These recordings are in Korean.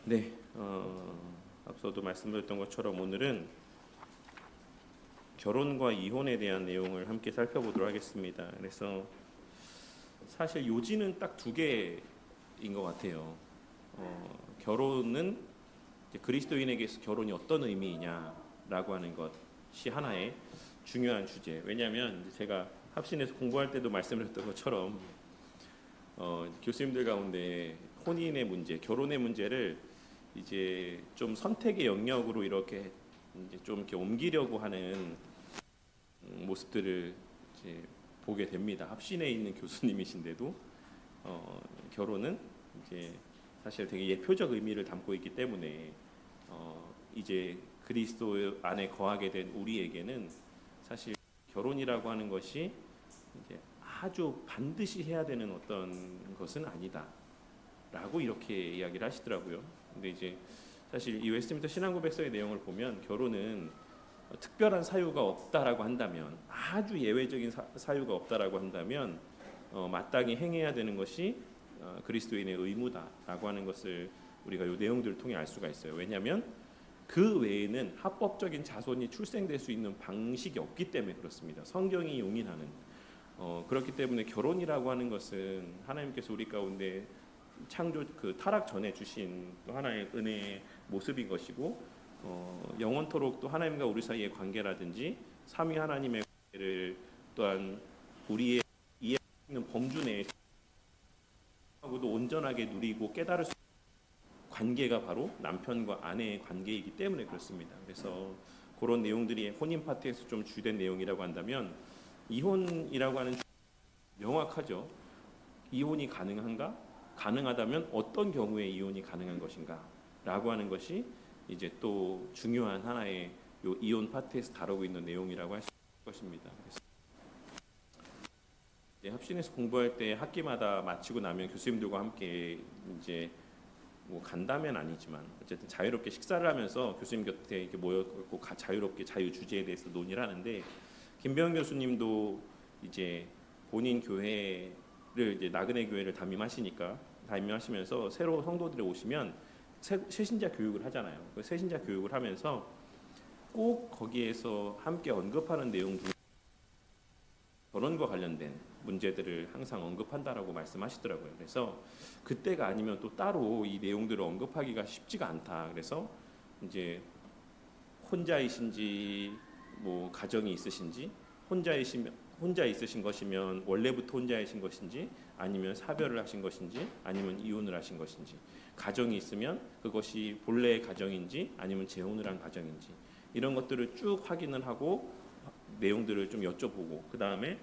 네, 앞서도 말씀드렸던 것처럼 오늘은 결혼과 이혼에 대한 내용을 함께 살펴보도록 하겠습니다. 그래서 사실 요지는 딱 두 개인 것 같아요. 결혼은 이제 그리스도인에게서 결혼이 어떤 의미이냐라고 하는 것이 하나의 중요한 주제. 왜냐하면 제가 합신에서 공부할 때도 말씀드렸던 것처럼 교수님들 가운데 혼인의 문제, 결혼의 문제를 이제 좀 선택의 영역으로 이렇게 이제 좀 이렇게 옮기려고 하는 모습들을 이제 보게 됩니다. 합신에 있는 교수님이신데도 결혼은 이제 사실 되게 예표적 의미를 담고 있기 때문에 이제 그리스도 안에 거하게 된 우리에게는 사실 결혼이라고 하는 것이 이제 아주 반드시 해야 되는 어떤 것은 아니다라고 이렇게 이야기를 하시더라고요. 근데 이제 사실 이 웨스트민스터 신앙고백서의 내용을 보면 결혼은 특별한 사유가 없다라고 한다면, 아주 예외적인 사유가 없다라고 한다면 마땅히 행해야 되는 것이 그리스도인의 의무다라고 하는 것을 우리가 이 내용들을 통해 알 수가 있어요. 왜냐하면 그 외에는 합법적인 자손이 출생될 수 있는 방식이 없기 때문에 그렇습니다. 성경이 용인하는 그렇기 때문에 결혼이라고 하는 것은 하나님께서 우리 가운데 창조 그 타락 전에 주신 또 하나의 은혜의 모습인 것이고 영원토록 또 하나님과 우리 사이의 관계라든지 삼위 하나님의 관계를 또한 우리의 이해할 수 있는 범주 내에서 하고도 온전하게 누리고 깨달을 수 있는 관계가 바로 남편과 아내의 관계이기 때문에 그렇습니다. 그래서 그런 내용들이 혼인 파트에서 좀 주된 내용이라고 한다면 이혼이라고 하는 명확하죠. 이혼이 가능한가? 가능하다면 어떤 경우에 이혼이 가능한 것인가? 라고 하는 것이 이제 또 중요한 하나의 요 이혼 파트에서 다루고 있는 내용이라고 할 수 있을 것입니다. 그래서 이제 합신에서 공부할 때 학기마다 마치고 나면 교수님들과 함께 이제 뭐 간다면 아니지만 어쨌든 자유롭게 식사를 하면서 교수님 곁에 이렇게 모여있고 자유롭게 자유 주제에 대해서 논의를 하는데 김병현 교수님도 이제 본인 교회를 이제 나그네 교회를 담임하시면서 새로 성도들이 오시면 새신자 교육을 하잖아요. 그 새신자 교육을 하면서 꼭 거기에서 함께 언급하는 내용 중 결혼과 관련된 문제들을 항상 언급한다라고 말씀하시더라고요. 그래서 그때가 아니면 또 따로 이 내용들을 언급하기가 쉽지가 않다. 그래서 이제 혼자이신지 뭐 가정이 있으신지 혼자 있으신 것이면 원래부터 혼자이신 것인지 아니면 사별을 하신 것인지 아니면 이혼을 하신 것인지 가정이 있으면 그것이 본래의 가정인지 아니면 재혼을 한 가정인지 이런 것들을 쭉 확인을 하고 내용들을 좀 여쭤보고 그 다음에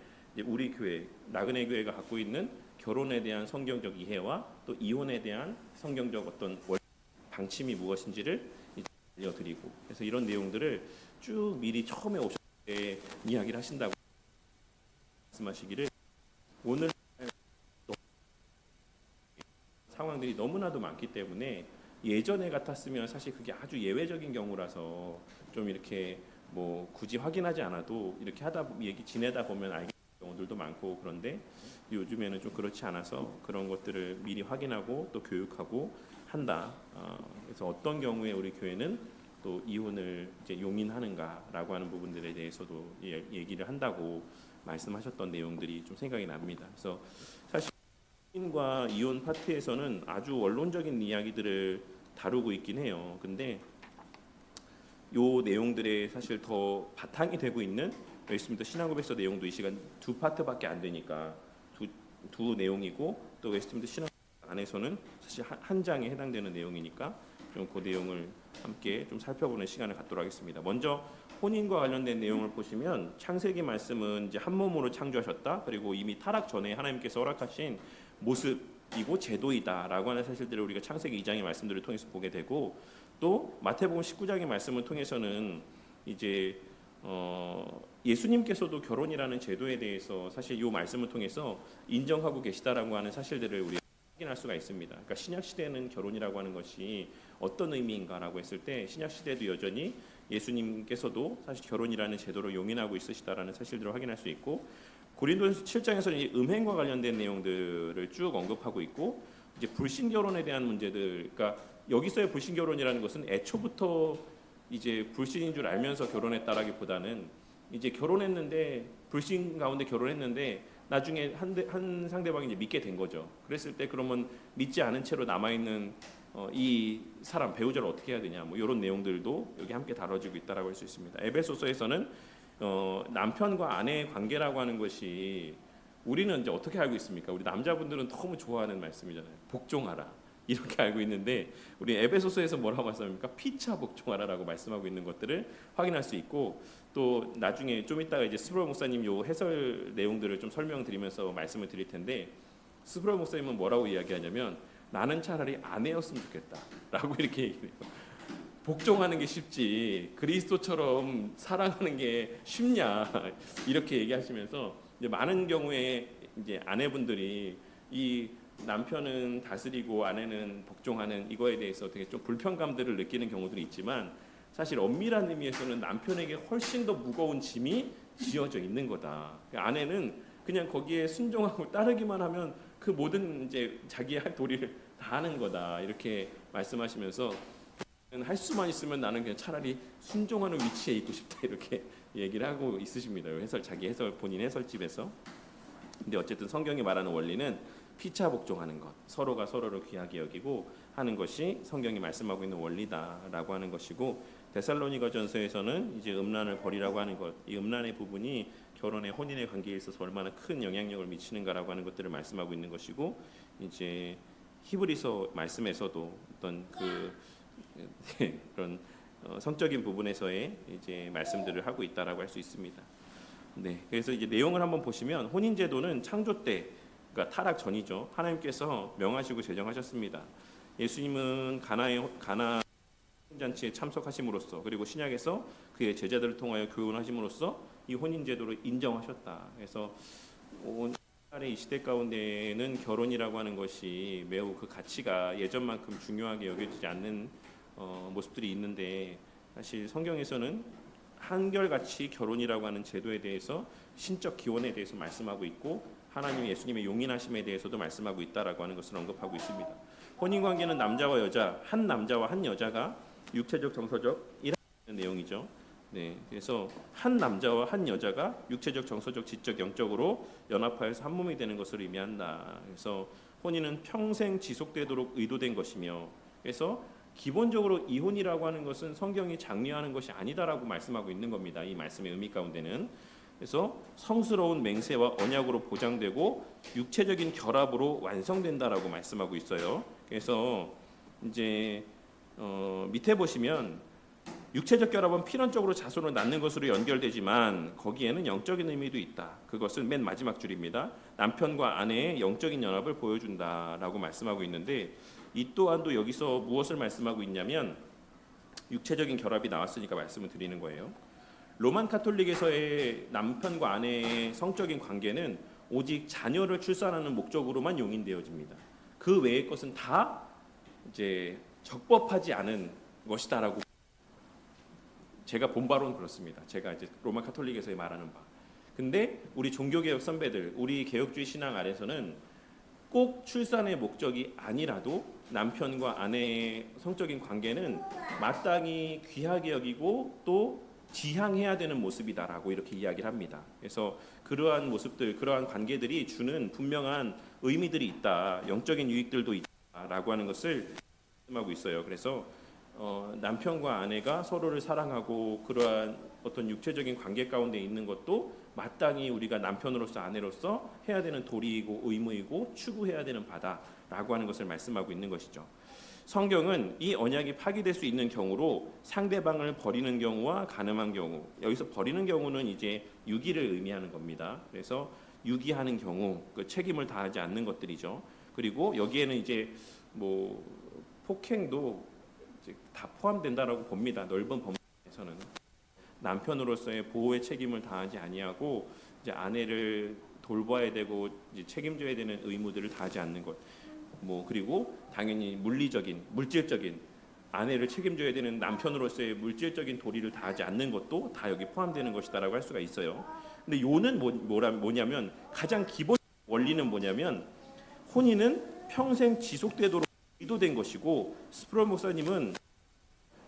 우리 교회 나그네 교회가 갖고 있는 결혼에 대한 성경적 이해와 또 이혼에 대한 성경적 어떤 방침이 무엇인지를 알려드리고 그래서 이런 내용들을 쭉 미리 처음에 오실 때 이야기를 하신다고 말씀하시기를 오늘 상황들이 너무나도 많기 때문에 예전에 같았으면 사실 그게 아주 예외적인 경우라서 좀 이렇게 뭐 굳이 확인하지 않아도 이렇게 지내다 보면 알게 되는 경우들도 많고 그런데 요즘에는 좀 그렇지 않아서 그런 것들을 미리 확인하고 또 교육하고 한다. 그래서 어떤 경우에 우리 교회는 또 이혼을 이제 용인하는가라고 하는 부분들에 대해서도 얘기를 한다고 말씀하셨던 내용들이 좀 생각이 납니다. 그래서 사실 혼인과 이혼 파트에서는 아주 원론적인 이야기들을 다루고 있긴 해요. 근데 요 내용들에 사실 더 바탕이 되고 있는 웨스트민스터 신앙고백서 내용도 이 시간 두 파트밖에 안 되니까 두 내용이고 또 웨스트민스터 신앙 안에서는 사실 한 장에 해당되는 내용이니까 좀 그 내용을 함께 좀 살펴보는 시간을 갖도록 하겠습니다. 먼저 혼인과 관련된 내용을 보시면 창세기 말씀은 이제 한 몸으로 창조하셨다. 그리고 이미 타락 전에 하나님께서 허락하신 모습이고 제도이다라고 하는 사실들을 우리가 창세기 2장의 말씀들을 통해서 보게 되고 또 마태복음 19장의 말씀을 통해서는 이제 예수님께서도 결혼이라는 제도에 대해서 사실 이 말씀을 통해서 인정하고 계시다라고 하는 사실들을 우리 확인할 수가 있습니다. 그러니까 신약 시대는 결혼이라고 하는 것이 어떤 의미인가라고 했을 때 신약 시대도 여전히 예수님께서도 사실 결혼이라는 제도를 용인하고 있으시다라는 사실들을 확인할 수 있고 고린도전서 7장에서는 이제 음행과 관련된 내용들을 쭉 언급하고 있고 이제 불신 결혼에 대한 문제들, 그러니까 여기서의 불신 결혼이라는 것은 애초부터 이제 불신인 줄 알면서 결혼했다라기보다는 이제 결혼했는데 불신 가운데 결혼했는데 나중에 한 상대방이 이제 믿게 된 거죠. 그랬을 때 그러면 믿지 않은 채로 남아 있는 이 사람 배우자를 어떻게 해야 되냐, 뭐 이런 내용들도 여기 함께 다뤄지고 있다라고 할 수 있습니다. 에베소서에서는 남편과 아내의 관계라고 하는 것이 우리는 이제 어떻게 알고 있습니까? 우리 남자분들은 너무 좋아하는 말씀이잖아요. 복종하라 이렇게 알고 있는데 우리 에베소서에서 뭐라고 말씀합니까? 피차 복종하라라고 말씀하고 있는 것들을 확인할 수 있고 또 나중에 좀 이따가 이제 스브로 목사님 요 해설 내용들을 좀 설명드리면서 말씀을 드릴 텐데 스브로 목사님은 뭐라고 이야기하냐면 나는 차라리 아내였으면 좋겠다라고 이렇게 얘기해요. 복종하는 게 쉽지 그리스도처럼 사랑하는 게 쉽냐 이렇게 얘기하시면서 이제 많은 경우에 이제 아내분들이 이 남편은 다스리고 아내는 복종하는 이거에 대해서 되게 좀 불편감들을 느끼는 경우들이 있지만 사실 엄밀한 의미에서는 남편에게 훨씬 더 무거운 짐이 지어져 있는 거다. 아내는 그냥 거기에 순종하고 따르기만 하면 그 모든 이제 자기의 할 도리를 다 하는 거다 이렇게 말씀하시면서 할 수만 있으면 나는 그냥 차라리 순종하는 위치에 있고 싶다 이렇게 얘기를 하고 있으십니다. 자기 해설 본인 해설집에서. 근데 어쨌든 성경이 말하는 원리는 피차 복종하는 것, 서로가 서로를 귀하게 여기고 하는 것이 성경이 말씀하고 있는 원리다라고 하는 것이고 데살로니가전서에서는 이제 음란을 버리라고 하는 것, 이 음란의 부분이 결혼의 혼인의 관계에 있어서 얼마나 큰 영향력을 미치는가라고 하는 것들을 말씀하고 있는 것이고 이제 히브리서 말씀에서도 어떤 그런 성적인 부분에서의 이제 말씀들을 하고 있다라고 할 수 있습니다. 네, 그래서 이제 내용을 한번 보시면 혼인 제도는 창조 때, 그러니까 타락 전이죠. 하나님께서 명하시고 제정하셨습니다. 예수님은 가나 잔치에 참석하심으로써 그리고 신약에서 그의 제자들을 통하여 교훈하심으로써 이 혼인 제도를 인정하셨다. 그래서 이 시대 가운데는 결혼이라고 하는 것이 매우 그 가치가 예전만큼 중요하게 여겨지지 않는 모습들이 있는데 사실 성경에서는 한결같이 결혼이라고 하는 제도에 대해서 신적 기원에 대해서 말씀하고 있고 하나님 예수님의 용인하심에 대해서도 말씀하고 있다라고 하는 것을 언급하고 있습니다. 혼인 관계는 남자와 여자, 한 남자와 한 여자가 육체적 정서적 일하는 내용이죠. 네, 그래서 한 남자와 한 여자가 육체적 정서적 지적 영적으로 연합하여서 한 몸이 되는 것을 의미한다. 그래서 혼인은 평생 지속되도록 의도된 것이며 그래서 기본적으로 이혼이라고 하는 것은 성경이 장려하는 것이 아니다라고 말씀하고 있는 겁니다. 이 말씀의 의미 가운데는 그래서 성스러운 맹세와 언약으로 보장되고 육체적인 결합으로 완성된다라고 말씀하고 있어요. 그래서 이제 밑에 보시면 육체적 결합은 필연적으로 자손을 낳는 것으로 연결되지만 거기에는 영적인 의미도 있다. 그것은 맨 마지막 줄입니다. 남편과 아내의 영적인 연합을 보여준다라고 말씀하고 있는데 이 또한도 여기서 무엇을 말씀하고 있냐면 육체적인 결합이 나왔으니까 말씀을 드리는 거예요. 로만 카톨릭에서의 남편과 아내의 성적인 관계는 오직 자녀를 출산하는 목적으로만 용인되어집니다. 그 외의 것은 다 이제 적법하지 않은 것이다라고 제가 본 바로는 그렇습니다. 제가 이제 로마 카톨릭에서 말하는 바. 근데 우리 종교개혁 선배들, 우리 개혁주의 신앙 아래서는 꼭 출산의 목적이 아니라도 남편과 아내의 성적인 관계는 마땅히 귀하게 여기고 또 지향해야 되는 모습이다라고 이렇게 이야기를 합니다. 그래서 그러한 모습들, 그러한 관계들이 주는 분명한 의미들이 있다, 영적인 유익들도 있다라고 하는 것을 말씀하고 있어요. 그래서 남편과 아내가 서로를 사랑하고 그러한 어떤 육체적인 관계 가운데 있는 것도 마땅히 우리가 남편으로서 아내로서 해야 되는 도리이고 의무이고 추구해야 되는 바다라고 하는 것을 말씀하고 있는 것이죠. 성경은 이 언약이 파기될 수 있는 경우로 상대방을 버리는 경우와 간음한 경우, 여기서 버리는 경우는 이제 유기를 의미하는 겁니다. 그래서 유기하는 경우, 그 책임을 다하지 않는 것들이죠. 그리고 여기에는 이제 뭐 폭행도 이제 다 포함된다라고 봅니다. 넓은 범위에서는 남편으로서의 보호의 책임을 다하지 아니하고 이제 아내를 돌봐야 되고 이제 책임져야 되는 의무들을 다하지 않는 것. 뭐 그리고 당연히 물질적인 아내를 책임져야 되는 남편으로서의 물질적인 도리를 다하지 않는 것도 다 여기 포함되는 것이다라고 할 수가 있어요. 근데 요는 뭐냐면 가장 기본 원리는 뭐냐면 혼인은 평생 지속되도록 의도된 것이고, 스프롤 목사님은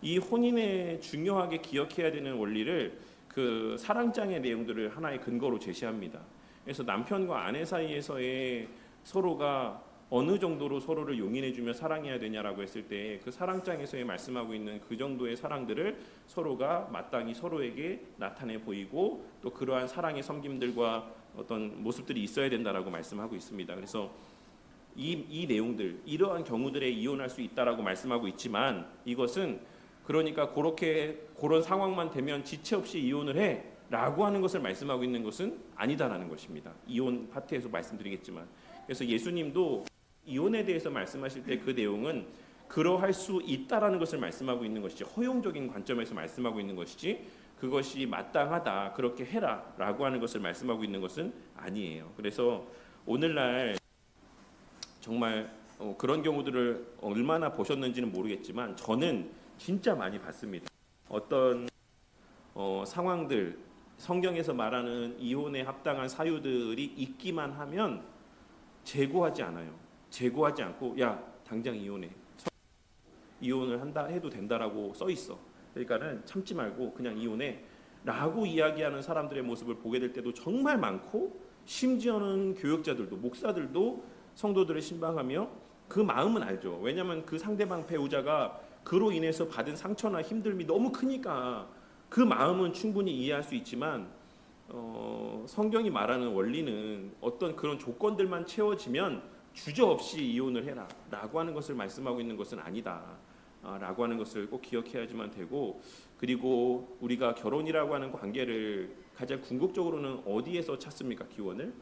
이 혼인에 중요하게 기억해야 되는 원리를 그 사랑장의 내용들을 하나의 근거로 제시합니다. 그래서 남편과 아내 사이에서의 서로가 어느 정도로 서로를 용인해주며 사랑해야 되냐라고 했을 때 그 사랑장에서 말씀하고 있는 그 정도의 사랑들을 서로가 마땅히 서로에게 나타내 보이고, 또 그러한 사랑의 섬김들과 어떤 모습들이 있어야 된다라고 말씀하고 있습니다. 그래서 이 내용들, 이러한 경우들에 이혼할 수 있다라고 말씀하고 있지만, 이것은 그러니까 그런 상황만 되면 지체 없이 이혼을 해라고 하는 것을 말씀하고 있는 것은 아니다라는 것입니다. 이혼 파트에서 말씀드리겠지만, 그래서 예수님도 이혼에 대해서 말씀하실 때 그 내용은 그러할 수 있다라는 것을 말씀하고 있는 것이지, 허용적인 관점에서 말씀하고 있는 것이지, 그것이 마땅하다, 그렇게 해라라고 하는 것을 말씀하고 있는 것은 아니에요. 그래서 오늘날 정말 그런 경우들을 얼마나 보셨는지는 모르겠지만 저는 진짜 많이 봤습니다. 어떤 상황들, 성경에서 말하는 이혼에 합당한 사유들이 있기만 하면 재고하지 않아요. 재고하지 않고 야 당장 이혼해, 이혼을 한다 해도 된다라고 써 있어. 그러니까는 참지 말고 그냥 이혼해 라고 이야기하는 사람들의 모습을 보게 될 때도 정말 많고, 심지어는 교역자들도, 목사들도 성도들을 신방하며 그 마음은 알죠. 왜냐하면 그 상대방 배우자가 그로 인해서 받은 상처나 힘듦이 너무 크니까 그 마음은 충분히 이해할 수 있지만, 성경이 말하는 원리는 어떤 그런 조건들만 채워지면 주저없이 이혼을 해라 라고 하는 것을 말씀하고 있는 것은 아니다 라고 하는 것을 꼭 기억해야지만 되고, 그리고 우리가 결혼이라고 하는 관계를 가장 궁극적으로는 어디에서 찾습니까? 기원을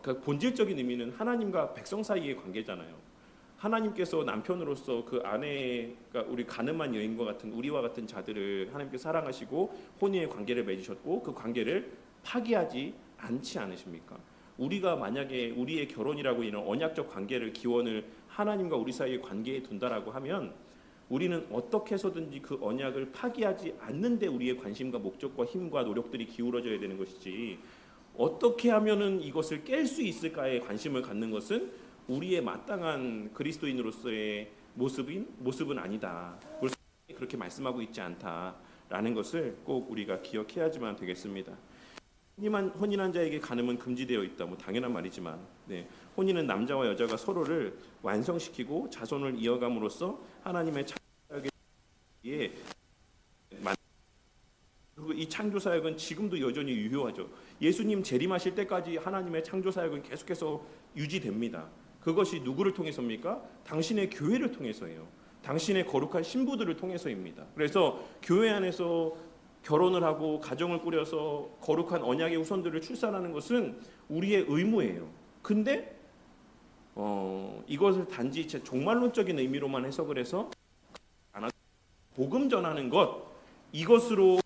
그 본질적인 의미는 하나님과 백성 사이의 관계잖아요. 하나님께서 남편으로서 그 아내가 우리 가늠한 여인과 같은 우리와 같은 자들을 하나님께서 사랑하시고 혼인의 관계를 맺으셨고, 그 관계를 파기하지 않지 않으십니까? 우리가 만약에 우리의 결혼이라고 이런 언약적 관계를, 기원을 하나님과 우리 사이의 관계에 둔다라고 하면 우리는 어떻게 해서든지 그 언약을 파기하지 않는데 우리의 관심과 목적과 힘과 노력들이 기울어져야 되는 것이지, 어떻게 하면은 이것을 깰 수 있을까에 관심을 갖는 것은 우리의 마땅한 그리스도인으로서의 모습은 아니다. 그렇게 말씀하고 있지 않다라는 것을 꼭 우리가 기억해야지만 되겠습니다. 혼인한 자에게 간음은 금지되어 있다. 뭐 당연한 말이지만, 혼인은 남자와 여자가 서로를 완성시키고 자손을 이어감으로써 하나님의 창조사역에, 그리고 이 창조사역은 지금도 여전히 유효하죠. 예수님 재림하실 때까지 하나님의 창조사역은 계속해서 유지됩니다. 그것이 누구를 통해서입니까? 당신의 교회를 통해서예요. 당신의 거룩한 신부들을 통해서입니다. 그래서 교회 안에서 결혼을 하고 가정을 꾸려서 거룩한 언약의 후손들을 출산하는 것은 우리의 의무예요. 근데 이것을 단지 종말론적인 의미로만 해석을 해서 복음 전하는 것, 이것으로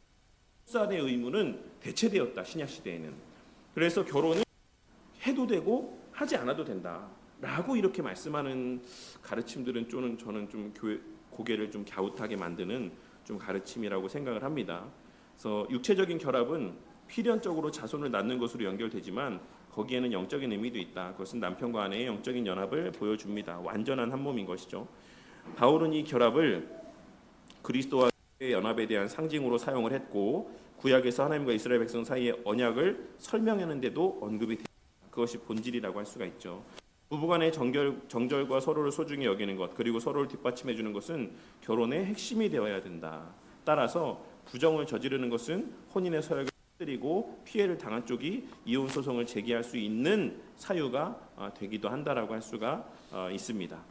출산의 의무는 대체되었다, 신약 시대에는. 그래서 결혼은 해도 되고 하지 않아도 된다라고 이렇게 말씀하는 가르침들은 저는 좀 고개를 좀 갸웃하게 만드는 좀 가르침이라고 생각을 합니다. 그래서 육체적인 결합은 필연적으로 자손을 낳는 것으로 연결되지만 거기에는 영적인 의미도 있다. 그것은 남편과 아내의 영적인 연합을 보여줍니다. 완전한 한 몸인 것이죠. 바울은 이 결합을 그리스도와 연합에 대한 상징으로 사용을 했고, 구약에서 하나님과 이스라엘 백성 사이의 언약을 설명하는데도 언급이 됩니다. 그것이 본질이라고 할 수가 있죠. 부부간의 정절과 서로를 소중히 여기는 것, 그리고 서로를 뒷받침해 주는 것은 결혼의 핵심이 되어야 된다. 따라서 부정을 저지르는 것은 혼인의 서약을 흐리고 피해를 당한 쪽이 이혼 소송을 제기할 수 있는 사유가 되기도 한다라고 할 수가 있습니다.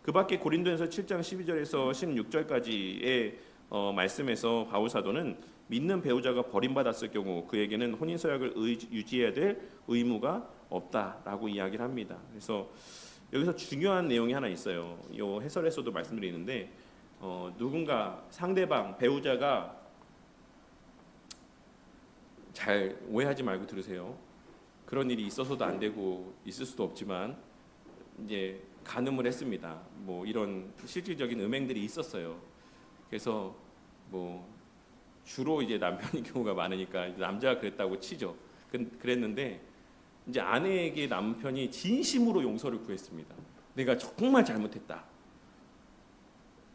그 밖에 고린도전서 7장 12절에서 16절까지의 말씀에서 바울 사도는 믿는 배우자가 버림받았을 경우 그에게는 혼인 서약을 유지해야 될 의무가 없다라고 이야기를 합니다. 그래서 여기서 중요한 내용이 하나 있어요. 이 해설에서도 말씀드리는데, 누군가 상대방 배우자가, 잘 오해하지 말고 들으세요. 그런 일이 있어서도 안 되고 있을 수도 없지만, 이제 간음을 했습니다. 뭐 이런 실질적인 음행들이 있었어요. 그래서 뭐 주로 이제 남편인 경우가 많으니까 남자가 그랬다고 치죠. 그랬는데 이제 아내에게 남편이 진심으로 용서를 구했습니다. 내가 정말 잘못했다.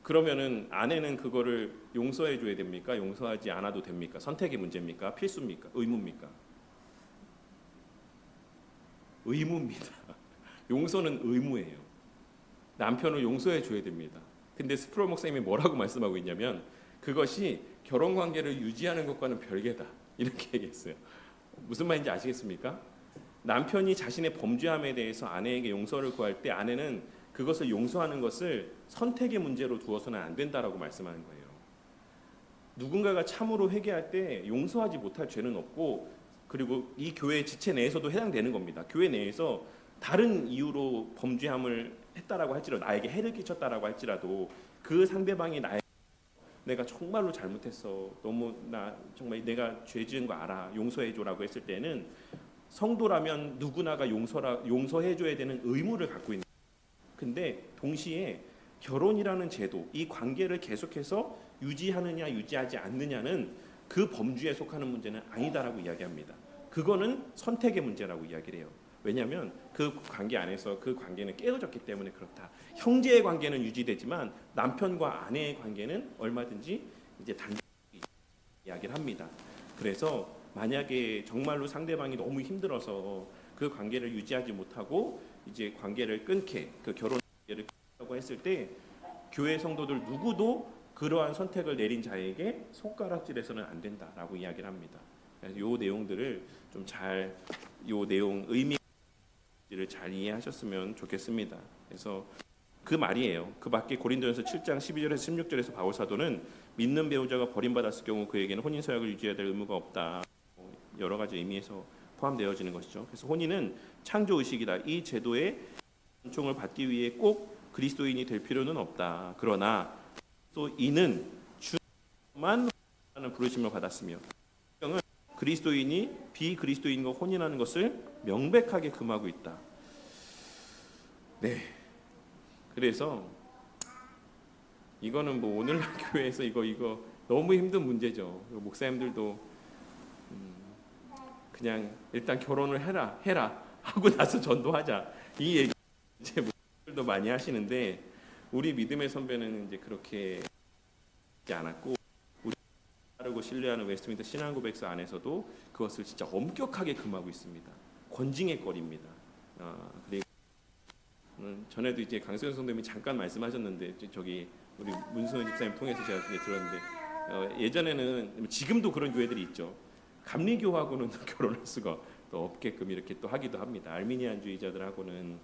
그러면은 아내는 그거를 용서해 줘야 됩니까? 용서하지 않아도 됩니까? 선택의 문제입니까? 필수입니까? 의무입니까? 의무입니다. 용서는 의무예요. 남편을 용서해 줘야 됩니다. 근데 스프롤 목사님이 뭐라고 말씀하고 있냐면 그것이 결혼 관계를 유지하는 것과는 별개다. 이렇게 얘기했어요. 무슨 말인지 아시겠습니까? 남편이 자신의 범죄함에 대해서 아내에게 용서를 구할 때 아내는 그것을 용서하는 것을 선택의 문제로 두어서는 안 된다라고 말씀하는 거예요. 누군가가 참으로 회개할 때 용서하지 못할 죄는 없고, 그리고 이 교회 지체 내에서도 해당되는 겁니다. 교회 내에서 다른 이유로 범죄함을 했다라고 할지라도, 나에게 해를 끼쳤다라고 할지라도 그 상대방이 내가 정말로 잘못했어, 너무 나 정말 내가 죄 지은 거 알아, 용서해줘라고 했을 때는 성도라면 누구나가 용서해줘야 되는 의무를 갖고 있는. 근데 동시에 결혼이라는 제도, 이 관계를 계속해서 유지하느냐 유지하지 않느냐는 그 범주에 속하는 문제는 아니다라고 이야기합니다. 그거는 선택의 문제라고 이야기를 해요. 왜냐하면 그 관계 안에서 그 관계는 깨어졌기 때문에 그렇다. 형제의 관계는 유지되지만 남편과 아내의 관계는 얼마든지 이제 단절이 이야기를 합니다. 그래서 만약에 정말로 상대방이 너무 힘들어서 그 관계를 유지하지 못하고 이제 관계를 끊게, 그 결혼 관계를 끊자고 했을 때 교회 성도들 누구도 그러한 선택을 내린 자에게 손가락질해서는 안 된다라고 이야기를 합니다. 그래서 이 내용들을 좀 잘, 이 내용 의미를 잘 이해하셨으면 좋겠습니다. 그래서 그 말이에요. 그 밖에 고린도전서 7장 12절에서 16절에서 바울 사도는 믿는 배우자가 버림받았을 경우 그에게는 혼인 서약을 유지해야 될 의무가 없다. 여러 가지 의미에서 포함되어지는 것이죠. 그래서 혼인은 창조 의식이다. 이 제도의 은총을 받기 위해 꼭 그리스도인이 될 필요는 없다. 그러나 그리스도인은 주만 하는 부르심을 받았으며 성경은 그리스도인이 비그리스도인과 혼인하는 것을 명백하게 금하고 있다. 네. 그래서 이거는 뭐 오늘날 교회에서 이거 너무 힘든 문제죠. 목사님들도 그냥 일단 결혼을 해라 하고 나서 전도하자, 이 얘기 이제 목사님들도 많이 하시는데 우리 믿음의 선배는 이제 그렇게 하지 않았고, 우리 따르고 신뢰하는 웨스트민스터 신앙고백서 안에서도 그것을 진짜 엄격하게 금하고 있습니다. 권징의 거리입니다. 그리고 전에도 이제 강수현 선생님이 잠깐 말씀하셨는데 저기 우리 문수현 집사님 통해서 제가 들었는데 예전에는, 지금도 그런 교회들이 있죠. 감리교하고는 결혼할 수가 또 없게끔 이렇게 또 하기도 합니다. 알미니안주의자들하고는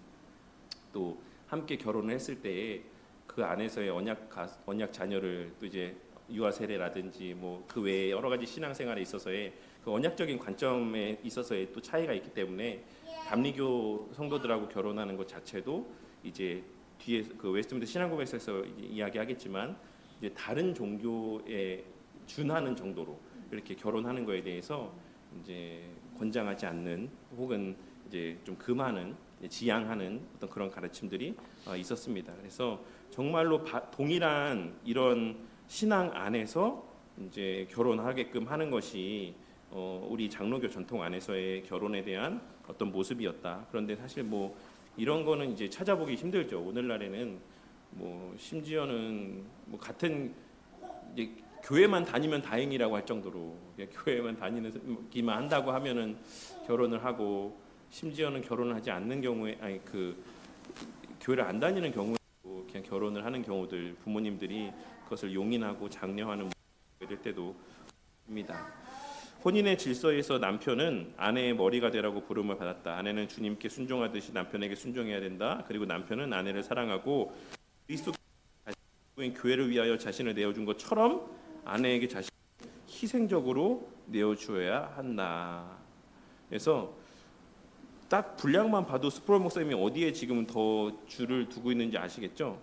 또 함께 결혼을 했을 때에 그 안에서의 언약 자녀를 또 이제 유아 세례라든지 뭐 그 외에 여러 가지 신앙생활에 있어서의 그 언약적인 관점에 있어서의 또 차이가 있기 때문에 감리교 성도들하고 결혼하는 것 자체도 이제 뒤에 그 웨스트민스터 신앙고백서에서 이야기하겠지만 이제 다른 종교에 준하는 정도로 이렇게 결혼하는 거에 대해서 이제 권장하지 않는, 혹은 이제 좀 금하는, 지양하는 어떤 그런 가르침들이 있었습니다. 그래서 정말로 동일한 이런 신앙 안에서 이제 결혼하게끔 하는 것이 우리 장로교 전통 안에서의 결혼에 대한 어떤 모습이었다. 그런데 사실 뭐 이런 거는 이제 찾아보기 힘들죠. 오늘날에는 뭐 심지어는 뭐 같은 이제 교회만 다니면 다행이라고 할 정도로, 교회만 다니기만 한다고 하면은 결혼을 하고, 심지어는 결혼을 하지 않는 경우에, 아니 그 교회를 안 다니는 경우에도 그냥 결혼을 하는 경우들, 부모님들이 그것을 용인하고 장려하는 될 때도 있습니다. 혼인의 질서에서 남편은 아내의 머리가 되라고 부름을 받았다. 아내는 주님께 순종하듯이 남편에게 순종해야 된다. 그리고 남편은 아내를 사랑하고 그리스도인 교회를 위하여 자신을 내어준 것처럼 아내에게 자신을 희생적으로 내어주어야 한다. 그래서 딱 분량만 봐도 스프롤 목사님이 어디에 지금 더 줄을 두고 있는지 아시겠죠?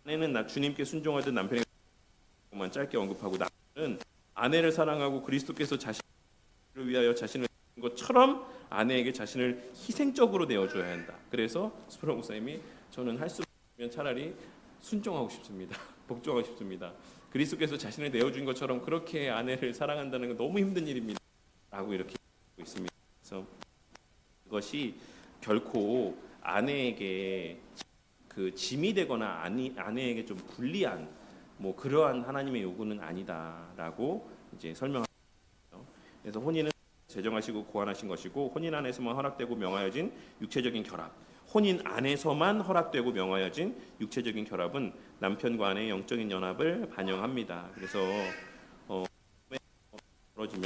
아내는 주님께 순종하듯 남편에게만 짧게 언급하고, 남편은 아내를 사랑하고 그리스도께서 자신을 위하여 자신을 내어준 것처럼 아내에게 자신을 희생적으로 내어줘야 한다. 그래서 스프러 목사님이 저는 할 수 없으면 차라리 순종하고 싶습니다. 복종하고 싶습니다. 그리스도께서 자신을 내어준 것처럼 그렇게 아내를 사랑한다는 건 너무 힘든 일입니다. 라고 이렇게 하고 있습니다. 그래서 그것이 결코 아내에게 그 짐이 되거나 아내에게 좀 불리한 뭐 그러한 하나님의 요구는 아니다라고 이제 설명하죠. 그래서 혼인은 제정하시고 고안하신 것이고 혼인 안에서만 허락되고 명하여진 육체적인 결합. 혼인 안에서만 허락되고 명하여진 육체적인 결합은 남편과 아내의 영적인 연합을 반영합니다. 그래서 멀어지면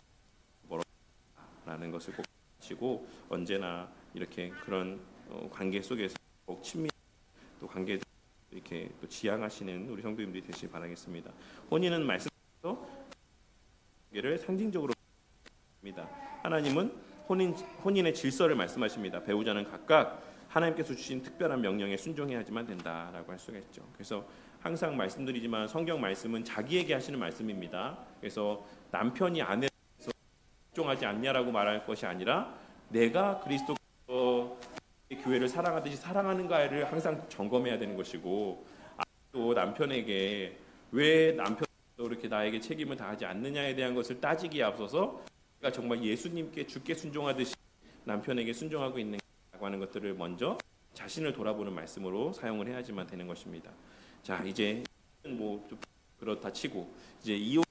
멀어라는 것을 꼭 하시고 언제나 이렇게 그런 관계 속에서 꼭 친밀 또 관계 이렇게 또 지향하시는 우리 성도님들이 되시길 바라겠습니다. 혼인은 말씀에서 관계를 상징적으로 합니다. 하나님은 혼인의 질서를 말씀하십니다. 배우자는 각각 하나님께서 주신 특별한 명령에 순종해야지만 된다라고 할 수가 있죠. 그래서 항상 말씀드리지만 성경 말씀은 자기에게 하시는 말씀입니다. 그래서 남편이 아내에게 순종하지 않냐라고 말할 것이 아니라 내가 그리스도 교회를 사랑하듯이 사랑하는가를 항상 점검해야 되는 것이고 또 남편에게 왜 남편도 이렇게 나에게 책임을 다하지 않느냐에 대한 것을 따지기에 앞서서 내가 정말 예수님께 주께 순종하듯이 남편에게 순종하고 있는가라고 하는 것들을 먼저 자신을 돌아보는 말씀으로 사용을 해야지만 되는 것입니다. 자, 이제 뭐 좀 그렇다 치고 이제 이혼가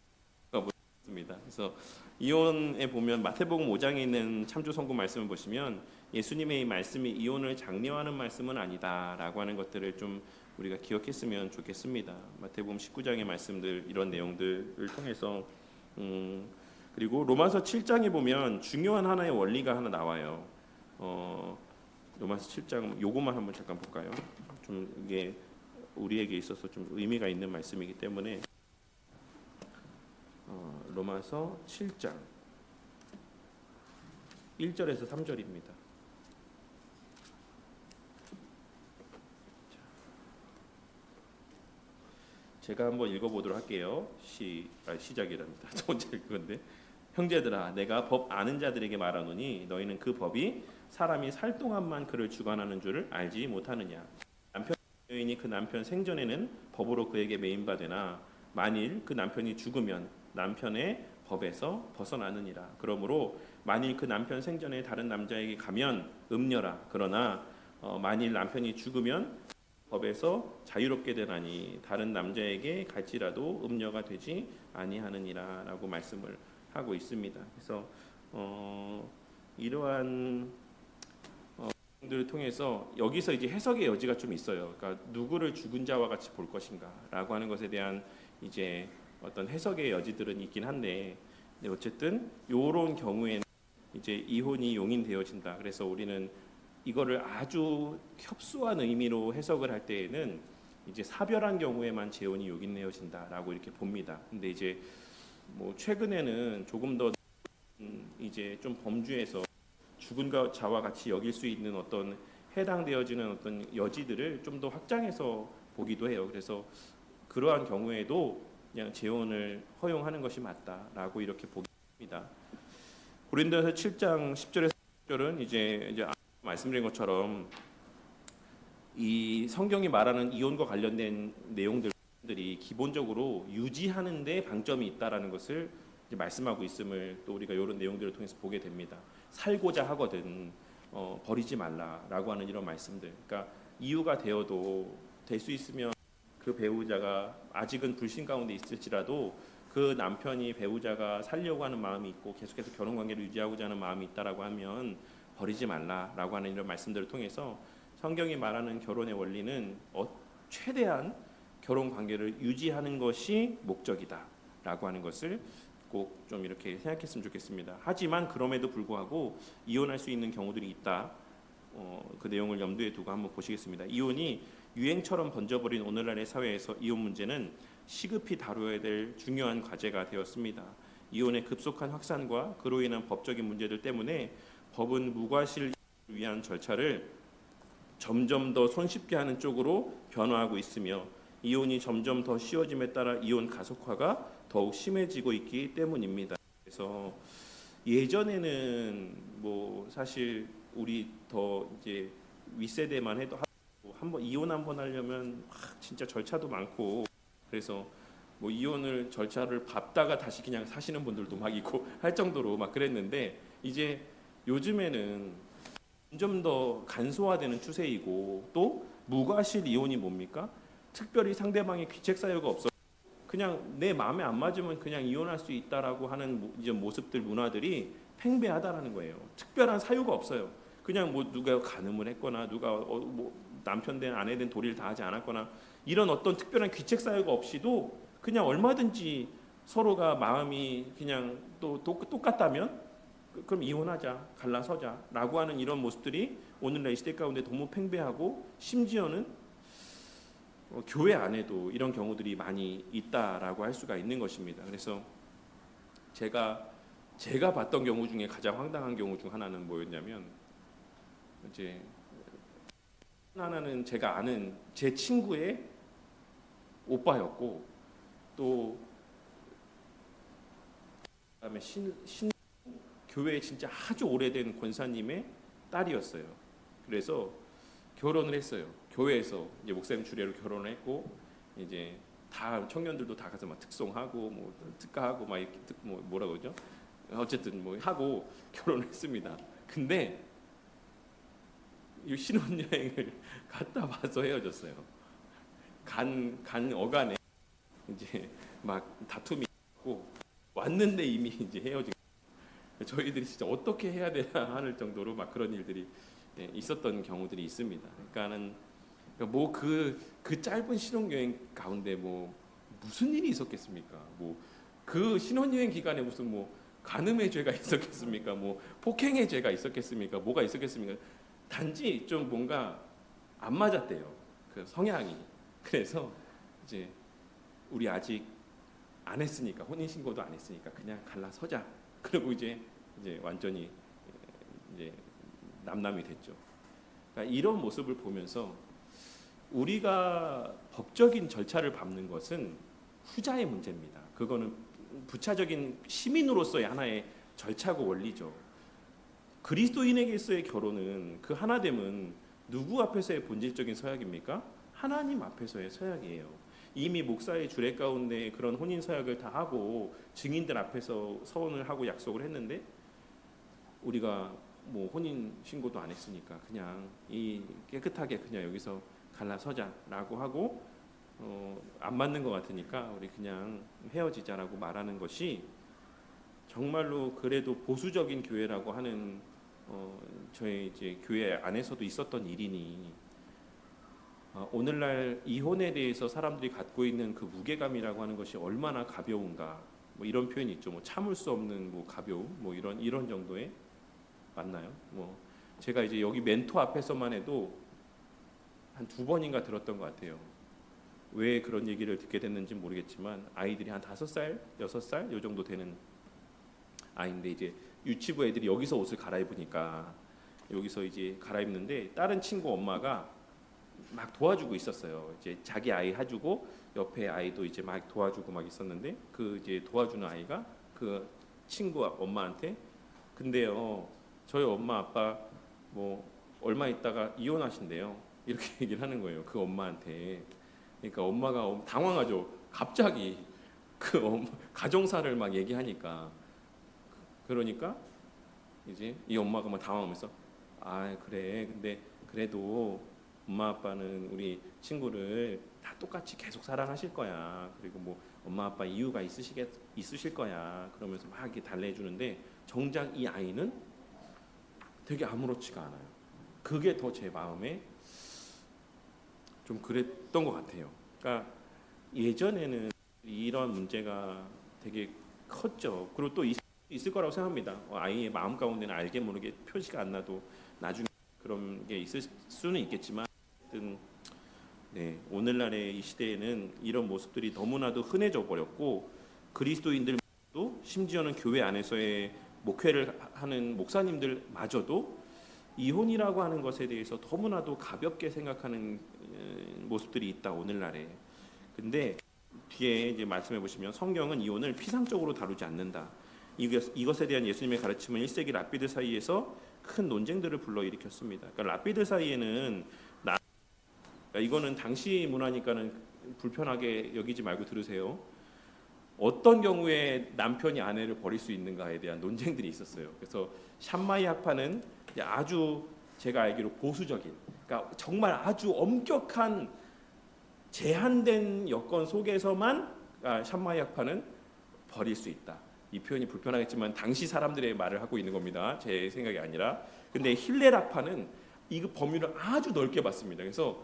보겠습니다. 그래서 이혼에 보면 마태복음 5장에 있는 참조 선고 말씀을 보시면 예수님의 이 말씀이 이혼을 장려하는 말씀은 아니다라고 하는 것들을 좀 우리가 기억했으면 좋겠습니다. 마태복음 19장의 말씀들 이런 내용들을 통해서 그리고 로마서 7장에 보면 중요한 하나의 원리가 하나 나와요. 로마서 7장 요것만 한번 잠깐 볼까요? 좀 이게 우리에게 있어서 좀 의미가 있는 말씀이기 때문에 로마서 7장 1절에서 3절입니다. 제가 한번 읽어보도록 할게요. 시작이랍니다. 혼자 읽건데 형제들아 내가 법 아는 자들에게 말하노니 너희는 그 법이 사람이 살 동안만 그를 주관하는 줄을 알지 못하느냐. 남편 여인이 그 남편 생전에는 법으로 그에게 매인바되나 만일 그 남편이 죽으면 남편의 법에서 벗어나느니라. 그러므로 만일 그 남편 생전에 다른 남자에게 가면 음녀라. 그러나 만일 남편이 죽으면 법에서 자유롭게 되나니 다른 남자에게 갈지라도 음녀가 되지 아니하느니라라고 말씀을 하고 있습니다. 그래서 이러한 들을 통해서 여기서 이제 해석의 여지가 좀 있어요. 그러니까 누구를 죽은 자와 같이 볼 것인가라고 하는 것에 대한 이제 어떤 해석의 여지들은 있긴 한데 어쨌든 이런 경우에는 이제 이혼이 용인되어진다. 그래서 우리는 이거를 아주 협소한 의미로 해석을 할 때에는 이제 사별한 경우에만 재혼이 용인되어진다라고 이렇게 봅니다. 근데 이제 뭐 최근에는 조금 더 이제 좀 범주에서 죽은 자와 같이 여길 수 있는 어떤 해당되어지는 어떤 여지들을 좀 더 확장해서 보기도 해요. 그래서 그러한 경우에도 그냥 재혼을 허용하는 것이 맞다라고 이렇게 보기 합니다. 고린도서 7장 10절에서 10절은 이제 말씀드린 것처럼 이 성경이 말하는 이혼과 관련된 내용들이 기본적으로 유지하는 데 방점이 있다라는 것을 이제 말씀하고 있음을 또 우리가 이런 내용들을 통해서 보게 됩니다. 살고자 하거든 버리지 말라라고 하는 이런 말씀들. 그러니까 이유가 되어도 될 수 있으면 그 배우자가 아직은 불신 가운데 있을지라도 그 남편이 배우자가 살려고 하는 마음이 있고 계속해서 결혼 관계를 유지하고자 하는 마음이 있다라고 하면 버리지 말라라고 하는 이런 말씀들을 통해서 성경이 말하는 결혼의 원리는 최대한 결혼 관계를 유지하는 것이 목적이다라고 하는 것을 꼭 좀 이렇게 생각했으면 좋겠습니다. 하지만 그럼에도 불구하고 이혼할 수 있는 경우들이 있다. 그 내용을 염두에 두고 한번 보시겠습니다. 이혼이 유행처럼 번져버린 오늘날의 사회에서 이혼 문제는 시급히 다뤄야 될 중요한 과제가 되었습니다. 이혼의 급속한 확산과 그로 인한 법적인 문제들 때문에 법은 무과실을 위한 절차를 점점 더 손쉽게 하는 쪽으로 변화하고 있으며 이혼이 점점 더 쉬워짐에 따라 이혼 가속화가 더욱 심해지고 있기 때문입니다. 그래서 예전에는 뭐 사실 우리 더 이제 윗세대만 해도 한번 이혼 한번 하려면 진짜 절차도 많고, 그래서 뭐 이혼을 절차를 밟다가 다시 그냥 사시는 분들도 막 있고 할 정도로 막 그랬는데, 이제 요즘에는 점점 더 간소화되는 추세이고, 또 무과실 이혼이 뭡니까? 특별히 상대방의 귀책 사유가 없어 그냥 내 마음에 안 맞으면 그냥 이혼할 수 있다라고 하는 이제 모습들, 문화들이 팽배하다라는 거예요. 특별한 사유가 없어요. 그냥 뭐 누가 간음을 했거나 누가 뭐 남편 된 아내 된 도리를 다하지 않았거나 이런 어떤 특별한 귀책 사유가 없이도 그냥 얼마든지 서로가 마음이 그냥 또 똑같다면 그럼 이혼하자, 갈라서자라고 하는 이런 모습들이 오늘날 이 시대 가운데 너무 팽배하고, 심지어는 교회 안에도 이런 경우들이 많이 있다라고 할 수가 있는 것입니다. 그래서 제가 봤던 경우 중에 가장 황당한 경우 중 하나는 뭐였냐면, 이제 하나는 제가 아는 제 친구의 오빠였고, 또 그다음에 교회에 진짜 아주 오래된 권사님의 딸이었어요. 그래서 결혼을 했어요. 교회에서 이제 목사님 주례로 결혼을 했고, 이제 다 청년들도 다 가서 막 특송하고 뭐 특가하고 막 이렇게 뭐라 그러죠? 어쨌든 뭐 하고 결혼을 했습니다. 근데 이 신혼여행을 갔다 와서 헤어졌어요. 간 어간에 이제 막 다툼이 있고 왔는데 이미 이제 헤어진. 저희들이 진짜 어떻게 해야 되나 하는 정도로 막 그런 일들이 있었던 경우들이 있습니다. 그러니까는 뭐 그 짧은 신혼여행 가운데 뭐 무슨 일이 있었겠습니까? 뭐 그 신혼여행 기간에 무슨 뭐 간음의 죄가 있었겠습니까? 뭐 폭행의 죄가 있었겠습니까? 뭐가 있었겠습니까? 단지 좀 뭔가 안 맞았대요. 그 성향이. 그래서 이제 우리 아직 안 했으니까, 혼인 신고도 안 했으니까 그냥 갈라서자. 그리고 이제 완전히 이제 남남이 됐죠. 그러니까 이런 모습을 보면서 우리가 법적인 절차를 밟는 것은 후자의 문제입니다. 그거는 부차적인 시민으로서의 하나의 절차고 원리죠. 그리스도인에게서의 결혼은, 그 하나됨은 누구 앞에서의 본질적인 서약입니까? 하나님 앞에서의 서약이에요. 이미 목사의 주례 가운데 그런 혼인 서약을 다 하고 증인들 앞에서 서원을 하고 약속을 했는데, 우리가 뭐 혼인 신고도 안 했으니까 그냥 이 깨끗하게 그냥 여기서 갈라서자라고 하고 안 맞는 것 같으니까 우리 그냥 헤어지자라고 말하는 것이 정말로 그래도 보수적인 교회라고 하는 저희 이제 교회 안에서도 있었던 일이니, 오늘날 이혼에 대해서 사람들이 갖고 있는 그 무게감이라고 하는 것이 얼마나 가벼운가, 뭐 이런 표현이 있죠. 뭐 참을 수 없는 뭐 가벼움, 뭐 이런 정도의, 맞나요? 뭐 제가 이제 여기 멘토 앞에서만 해도 한 2번인가 들었던 것 같아요. 왜 그런 얘기를 듣게 됐는지 모르겠지만, 아이들이 한 5살, 6살 요 정도 되는 아이인데, 이제 유치부 애들이 여기서 옷을 갈아입으니까 여기서 이제 갈아입는데, 다른 친구 엄마가 막 도와주고 있었어요. 이제 자기 아이 해주고 옆에 아이도 이제 막 도와주고 막 있었는데, 그 이제 도와주는 아이가 그 친구 엄마한테, 근데요 저희 엄마 아빠 뭐 얼마 있다가 이혼하신대요, 이렇게 얘기를 하는 거예요, 그 엄마한테. 그러니까 엄마가 당황하죠. 갑자기 그 가정사를 막 얘기하니까. 그러니까 이제 이 엄마가 막 당황하면서, 아 그래, 근데 그래도 엄마 아빠는 우리 친구를 다 똑같이 계속 사랑하실 거야. 그리고 뭐 엄마 아빠 이유가 있으실 거야. 그러면서 막 이렇게 달래주는데, 정작 이 아이는 되게 아무렇지가 않아요. 그게 더 제 마음에 좀 그랬던 것 같아요. 그러니까 예전에는 이런 문제가 되게 컸죠. 그리고 또 있을 거라고 생각합니다. 아이의 마음 가운데는 알게 모르게 표시가 안 나도 나중에 그런 게 있을 수는 있겠지만, 네, 오늘날의 이 시대에는 이런 모습들이 너무나도 흔해져 버렸고, 그리스도인들도 심지어는 교회 안에서의 목회를 하는 목사님들마저도 이혼이라고 하는 것에 대해서 너무나도 가볍게 생각하는 모습들이 있다, 오늘날에. 근데 뒤에 이제 말씀해 보시면, 성경은 이혼을 피상적으로 다루지 않는다. 이것에 대한 예수님의 가르침은 1세기 랍비들 사이에서 큰 논쟁들을 불러일으켰습니다. 그러니까 랍비들 사이에는 그러니까 이거는 당시 문화니까는 불편하게 여기지 말고 들으세요. 어떤 경우에 남편이 아내를 버릴 수 있는가에 대한 논쟁들이 있었어요. 그래서 샴마이 학파는 아주 제가 알기로 보수적인, 그러니까 정말 아주 엄격한 제한된 여건 속에서만 샴마이 학파는 버릴 수 있다. 이 표현이 불편하겠지만 당시 사람들의 말을 하고 있는 겁니다. 제 생각이 아니라. 근데 힐렐 학파는 이 범위를 아주 넓게 봤습니다. 그래서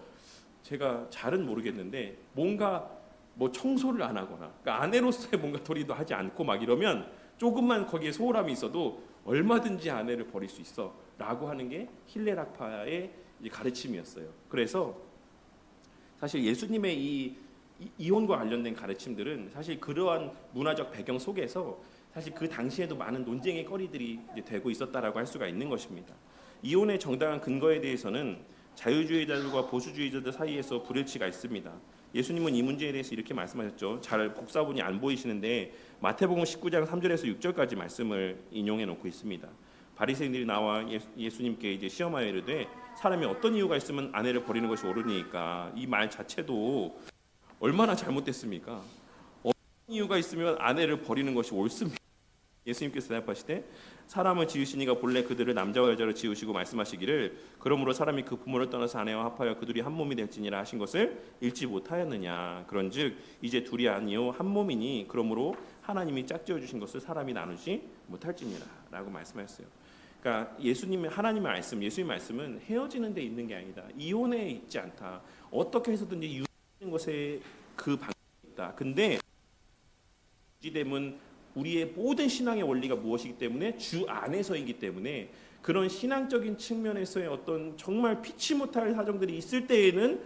제가 잘은 모르겠는데 뭔가 뭐 청소를 안 하거나, 그러니까 아내로서의 뭔가 도리도 하지 않고 막 이러면 조금만 거기에 소홀함이 있어도 얼마든지 아내를 버릴 수 있어라고 하는 게 힐렐 학파의 가르침이었어요. 그래서 사실 예수님의 이 이혼과 관련된 가르침들은 사실 그러한 문화적 배경 속에서 사실 그 당시에도 많은 논쟁의 거리들이 되고 있었다라고 할 수가 있는 것입니다. 이혼의 정당한 근거에 대해서는 자유주의자들과 보수주의자들 사이에서 불일치가 있습니다. 예수님은 이 문제에 대해서 이렇게 말씀하셨죠. 잘 복사본이 안 보이시는데 마태복음 19장 3절에서 6절까지 말씀을 인용해 놓고 있습니다. 바리새인들이 나와 예수님께 이제 시험하여 이르되 사람이 어떤 이유가 있으면 아내를 버리는 것이 옳으니까, 이 말 자체도 얼마나 잘못됐습니까? 어떤 이유가 있으면 아내를 버리는 것이 옳습니다. 예수님께서 대답하시되 사람을 지으시니가 본래 그들을 남자와 여자로 지으시고 말씀하시기를 그러므로 사람이 그 부모를 떠나서 아내와 합하여 그들이 한 몸이 될지니라 하신 것을 읽지 못하였느냐. 그런즉 이제 둘이 아니요 한 몸이니 그러므로 하나님이 짝지어 주신 것을 사람이 나누지 못할지니라 라고 말씀하셨어요. 그러니까 예수님의 하나님의 말씀, 예수님의 말씀은 헤어지는 데 있는 게 아니다. 이혼에 있지 않다. 어떻게 해서든지 유지하는 것에 그 방법이 있다. 근데 유지됨은 우리의 모든 신앙의 원리가 무엇이기 때문에 주 안에서이기 때문에 그런 신앙적인 측면에서의 어떤 정말 피치 못할 사정들이 있을 때에는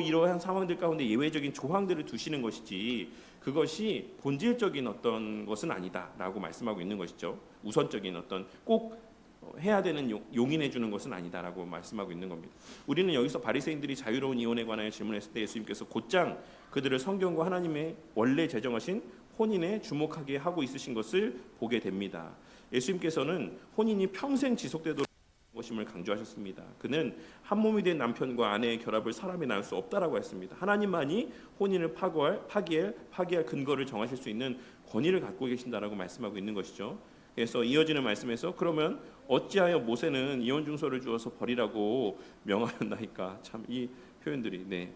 이러한 상황들 가운데 예외적인 조항들을 두시는 것이지 그것이 본질적인 어떤 것은 아니다라고 말씀하고 있는 것이죠. 우선적인 어떤 꼭 해야 되는 용인해 주는 것은 아니다라고 말씀하고 있는 겁니다. 우리는 여기서 바리새인들이 자유로운 이혼에 관하여 질문했을 때 예수님께서 곧장 그들을 성경과 하나님의 원래 제정하신 혼인에 주목하게 하고 있으신 것을 보게 됩니다. 예수님께서는 혼인이 평생 지속되도록 것임을 강조하셨습니다. 그는 한 몸이 된 남편과 아내의 결합을 사람이 낳을 수 없다라고 했습니다. 하나님만이 혼인을 파기할 근거를 정하실 수 있는 권위를 갖고 계신다라고 말씀하고 있는 것이죠. 그래서 이어지는 말씀에서 그러면 어찌하여 모세는 이혼 증서를 주어서 버리라고 명하였나이까. 참 이 표현들이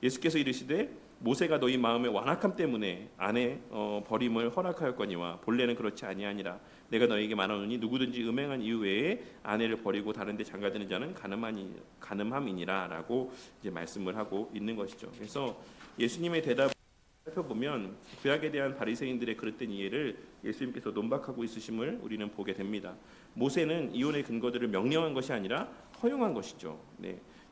예수께서 이르시되 모세가 너희 마음의 완악함 때문에 아내 버림을 허락하였거니와 본래는 그렇지 아니하니라. 내가 너희에게 말하노니 누구든지 음행한 이유 외에 아내를 버리고 다른 데 장가드는 자는 가늠함이니라라고 이제 말씀을 하고 있는 것이죠. 그래서 예수님의 대답을 살펴보면 구약에 대한 바리새인들의 그릇된 이해를 예수님께서 논박하고 있으심을 우리는 보게 됩니다. 모세는 이혼의 근거들을 명령한 것이 아니라 허용한 것이죠.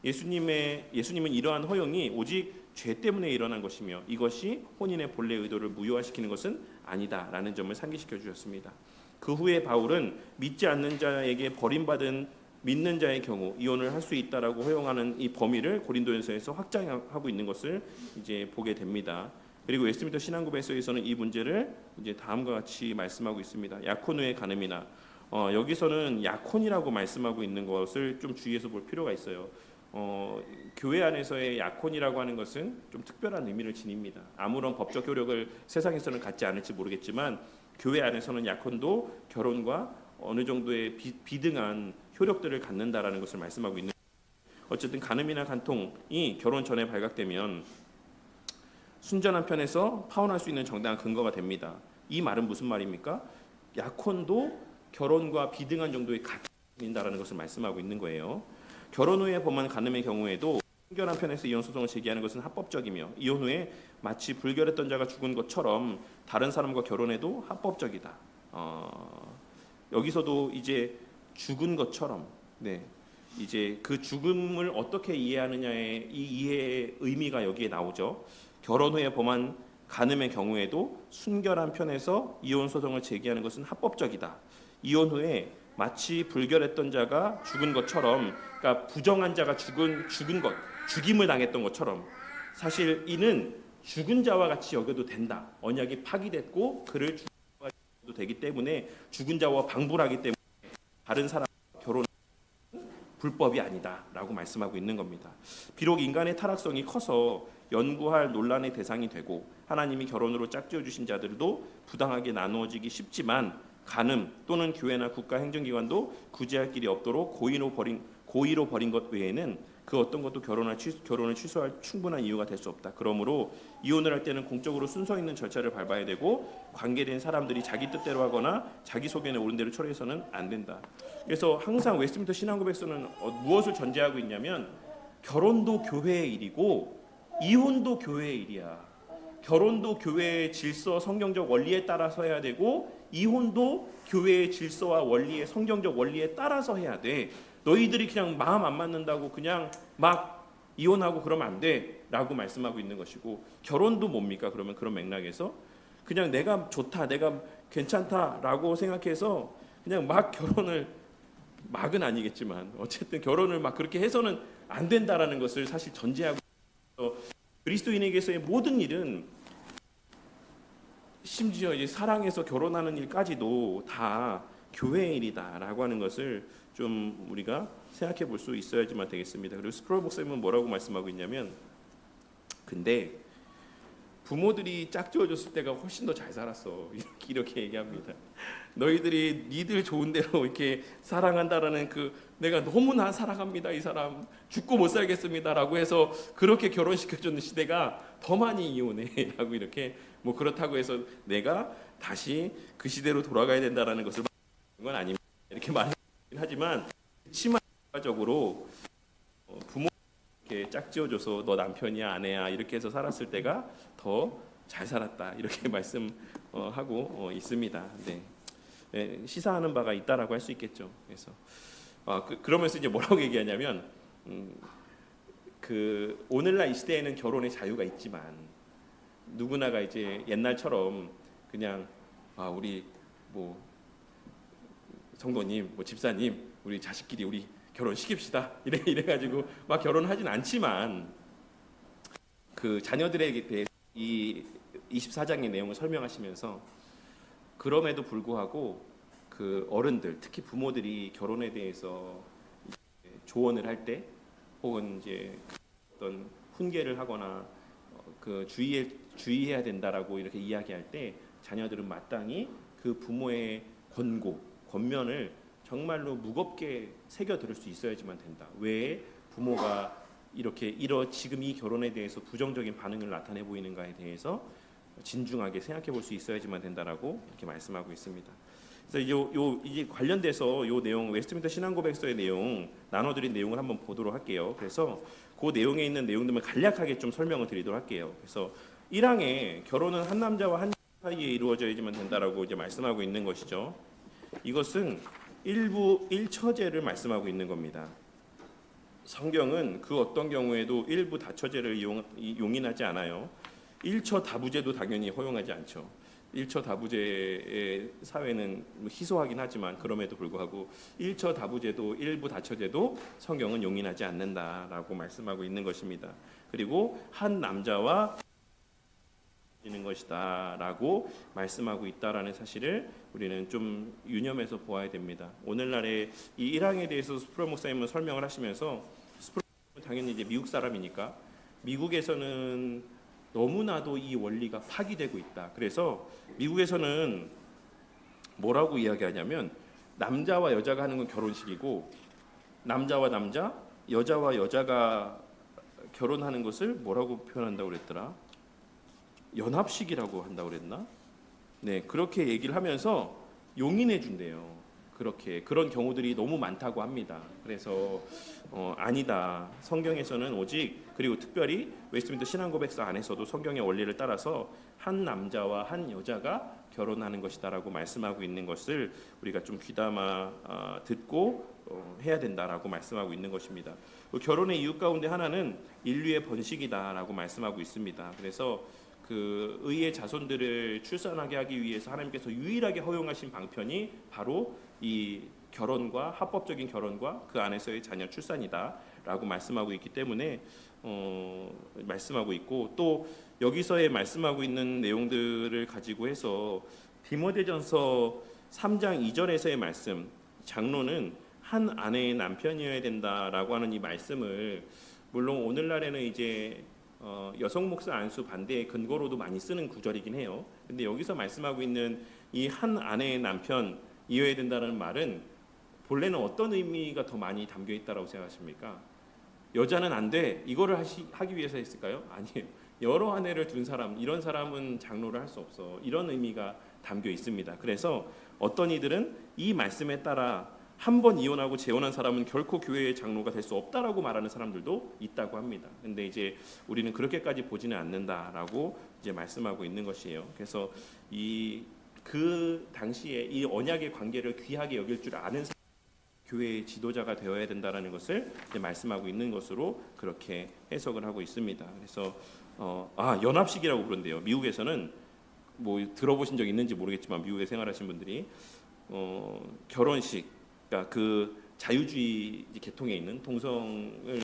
예수님은 이러한 허용이 오직 죄 때문에 일어난 것이며 이것이 혼인의 본래 의도를 무효화시키는 것은 아니다라는 점을 상기시켜 주셨습니다. 그 후에 바울은 믿지 않는 자에게 버림받은 믿는 자의 경우 이혼을 할 수 있다라고 허용하는 이 범위를 고린도전서에서 확장하고 있는 것을 이제 보게 됩니다. 그리고 웨스트민스터 신앙고백서에서는 이 문제를 이제 다음과 같이 말씀하고 있습니다. 약혼 후의 간음이나 여기서는 약혼이라고 말씀하고 있는 것을 좀 주의해서 볼 필요가 있어요. 교회 안에서의 약혼이라고 하는 것은 좀 특별한 의미를 지닙니다. 아무런 법적 효력을 세상에서는 갖지 않을지 모르겠지만 교회 안에서는 약혼도 결혼과 어느 정도의 비등한 효력들을 갖는다라는 것을 말씀하고 있는. 어쨌든 간음이나 간통이 결혼 전에 발각되면 순전한 편에서 파혼할 수 있는 정당한 근거가 됩니다. 이 말은 무슨 말입니까? 약혼도 결혼과 비등한 정도의 가치인다라는 것을 말씀하고 있는 거예요. 결혼 후에 범한 간음의 경우에도 순결한 편에서 이혼 소송을 제기하는 것은 합법적이며 이혼 후에 마치 불결했던 자가 죽은 것처럼 다른 사람과 결혼해도 합법적이다. 여기서도 이제 죽은 것처럼 이제 그 죽음을 어떻게 이해하느냐의 이 이해의 의미가 여기에 나오죠. 결혼 후에 범한 간음의 경우에도 순결한 편에서 이혼 소송을 제기하는 것은 합법적이다. 이혼 후에 마치 불결했던 자가 죽은 것처럼, 그러니까 부정한 자가 죽은 것, 죽임을 당했던 것처럼 사실 이는 죽은 자와 같이 여겨도 된다. 언약이 파기됐고 그를 죽은 자와 여겨도 되기 때문에 죽은 자와 방불하기 때문에 다른 사람 결혼 불법이 아니다라고 말씀하고 있는 겁니다. 비록 인간의 타락성이 커서 연구할 논란의 대상이 되고 하나님이 결혼으로 짝지어 주신 자들도 부당하게 나누어지기 쉽지만 간음 또는 교회나 국가 행정기관도 구제할 길이 없도록 고의로 버린 것 외에는 그 어떤 것도 결혼을 취소할 충분한 이유가 될 수 없다. 그러므로 이혼을 할 때는 공적으로 순서 있는 절차를 밟아야 되고 관계된 사람들이 자기 뜻대로 하거나 자기 소견에 옳은 대로 처리해서는 안 된다. 그래서 항상 웨스트민스터 신앙고백서는 무엇을 전제하고 있냐면 결혼도 교회의 일이고 이혼도 교회의 일이야. 결혼도 교회의 질서, 성경적 원리에 따라서 해야 되고 이혼도 교회의 질서와 원리에 성경적 원리에 따라서 해야 돼. 너희들이 그냥 마음 안 맞는다고 그냥 막 이혼하고 그러면 안 돼라고 말씀하고 있는 것이고 결혼도 뭡니까? 그러면 그런 맥락에서 그냥 내가 좋다, 내가 괜찮다라고 생각해서 그냥 막 결혼을 막은 아니겠지만 어쨌든 결혼을 막 그렇게 해서는 안 된다라는 것을 사실 전제하고 그리스도인에게서의 모든 일은 심지어 이제 사랑해서 결혼하는 일까지도 다 교회의 일이다라고 하는 것을 좀 우리가 생각해 볼 수 있어야지만 되겠습니다. 그리고 스프롤 목사님은 뭐라고 말씀하고 있냐면 근데 부모들이 짝지어줬을 때가 훨씬 더 잘 살았어 이렇게 얘기합니다. 너희들이 니들 좋은 대로 이렇게 사랑한다라는 그 내가 너무나 사랑합니다 이 사람 죽고 못 살겠습니다라고 해서 그렇게 결혼시켜주는 시대가 더 많이 이혼해라고 이렇게 뭐 그렇다고 해서 내가 다시 그 시대로 돌아가야 된다라는 것을 말하는 건 아닙니다. 이렇게 말하긴 하지만 그렇지만 결과적으로 부모 이렇게 짝지어줘서 너 남편이야 아내야 이렇게 해서 살았을 때가 더 잘 살았다 이렇게 말씀하고 있습니다. 네. 시사하는 바가 있다라고 할 수 있겠죠. 그래서 그러면서 이제 뭐라고 얘기하냐면 그 오늘날 이 시대에는 결혼의 자유가 있지만 누구나가 이제 옛날처럼 그냥 우리 뭐 성도님, 뭐 집사님, 우리 자식끼리 우리 결혼시킵시다 이래가지고 막 결혼하진 않지만 그 자녀들에게 대해 이 24장의 내용을 설명하시면서 그럼에도 불구하고 그 어른들 특히 부모들이 결혼에 대해서 조언을 할 때 혹은 이제 어떤 훈계를 하거나 그 주의해야 된다라고 이렇게 이야기할 때 자녀들은 마땅히 그 부모의 권면을 정말로 무겁게 새겨 들을 수 있어야지만 된다. 왜 부모가 이렇게 지금 이 결혼에 대해서 부정적인 반응을 나타내 보이는가에 대해서 진중하게 생각해 볼 수 있어야지만 된다라고 이렇게 말씀하고 있습니다. 그래서 이제 관련돼서 요 내용 웨스트민스터 신앙고백서의 내용 나눠드린 내용을 한번 보도록 할게요. 그래서 그 내용에 있는 내용들만 간략하게 좀 설명을 드리도록 할게요. 그래서 1항에 결혼은 한 남자와 한 사이에 이루어져야지만 된다라고 이제 말씀하고 있는 것이죠. 이것은 일부 1처제를 말씀하고 있는 겁니다. 성경은 그 어떤 경우에도 일부 다처제를 용인하지 않아요. 1처 다부제도 당연히 허용하지 않죠. 1처 다부제의 사회는 희소하긴 하지만 그럼에도 불구하고 1처 다부제도 일부 다처제도 성경은 용인하지 않는다라고 말씀하고 있는 것입니다. 그리고 한 남자와 이는 것이다라고 말씀하고 있다라는 사실을 우리는 좀 유념해서 보아야 됩니다. 오늘날의 이 1항에 대해서 스프롤 목사님은 설명을 하시면서 스프롤 당연히 이제 미국 사람이니까 미국에서는 너무나도 이 원리가 파기되고 있다. 그래서 미국에서는 뭐라고 이야기하냐면 남자와 여자가 하는 건 결혼식이고 남자와 남자, 여자와 여자가 결혼하는 것을 뭐라고 표현한다고 그랬더라? 연합식이라고 한다고 그랬나? 네, 그렇게 얘기를 하면서 용인해 준대요. 그런 경우들이 너무 많다고 합니다. 그래서 아니다. 성경에서는 오직 그리고 특별히 웨스트민스터 신앙고백서 안에서도 성경의 원리를 따라서 한 남자와 한 여자가 결혼하는 것이다라고 말씀하고 있는 것을 우리가 좀 귀담아 듣고 해야 된다라고 말씀하고 있는 것입니다. 결혼의 이유 가운데 하나는 인류의 번식이다라고 말씀하고 있습니다. 그래서 그 의의 자손들을 출산하게 하기 위해서 하나님께서 유일하게 허용하신 방편이 바로 이 결혼과 합법적인 결혼과 그 안에서의 자녀 출산이다라고 말씀하고 있기 때문에 말씀하고 있고 또 여기서의 말씀하고 있는 내용들을 가지고 해서 디모데전서 3장 2절에서의 말씀, 장로는 한 아내의 남편이어야 된다라고 하는 이 말씀을 물론 오늘날에는 이제 여성 목사 안수 반대의 근거로도 많이 쓰는 구절이긴 해요. 근데 여기서 말씀하고 있는 이 한 아내의 남편이어야 된다는 말은 본래는 어떤 의미가 더 많이 담겨 있다라고 생각하십니까? 여자는 안 돼. 이거를 하기 위해서 했을까요? 아니에요. 여러 아내를 둔 사람, 이런 사람은 장로를 할 수 없어. 이런 의미가 담겨 있습니다. 그래서 어떤 이들은 이 말씀에 따라 한 번 이혼하고 재혼한 사람은 결코 교회의 장로가 될 수 없다라고 말하는 사람들도 있다고 합니다. 근데 이제 우리는 그렇게까지 보지는 않는다라고 이제 말씀하고 있는 것이에요. 그래서 그 당시에 이 언약의 관계를 귀하게 여길 줄 아는 교회의 지도자가 되어야 된다라는 것을 이제 말씀하고 있는 것으로 그렇게 해석을 하고 있습니다. 그래서 연합식이라고 그런데요. 미국에서는 뭐 들어보신 적 있는지 모르겠지만 미국에 생활하신 분들이 결혼식, 그러니까 그 자유주의 계통에 있는 동성을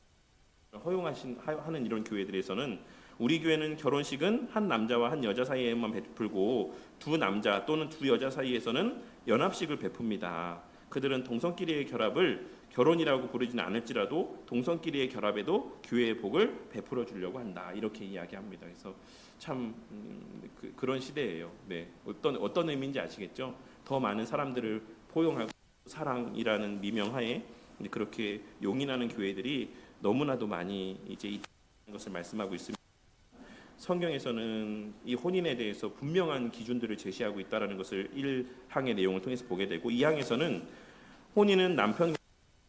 허용하는 이런 교회들에서는 우리 교회는 결혼식은 한 남자와 한 여자 사이에만 베풀고 두 남자 또는 두 여자 사이에서는 연합식을 베풉니다. 그들은 동성끼리의 결합을 결혼이라고 부르지는 않을지라도 동성끼리의 결합에도 교회의 복을 베풀어 주려고 한다. 이렇게 이야기합니다. 그래서 참 그런 시대예요. 네, 어떤 의미인지 아시겠죠? 더 많은 사람들을 포용하고 사랑이라는 미명하에 그렇게 용인하는 교회들이 너무나도 많이 이제 있다는 것을 말씀하고 있습니다. 성경에서는 이 혼인에 대해서 분명한 기준들을 제시하고 있다라는 것을 1항의 내용을 통해서 보게 되고 2항에서는 혼인은 남편과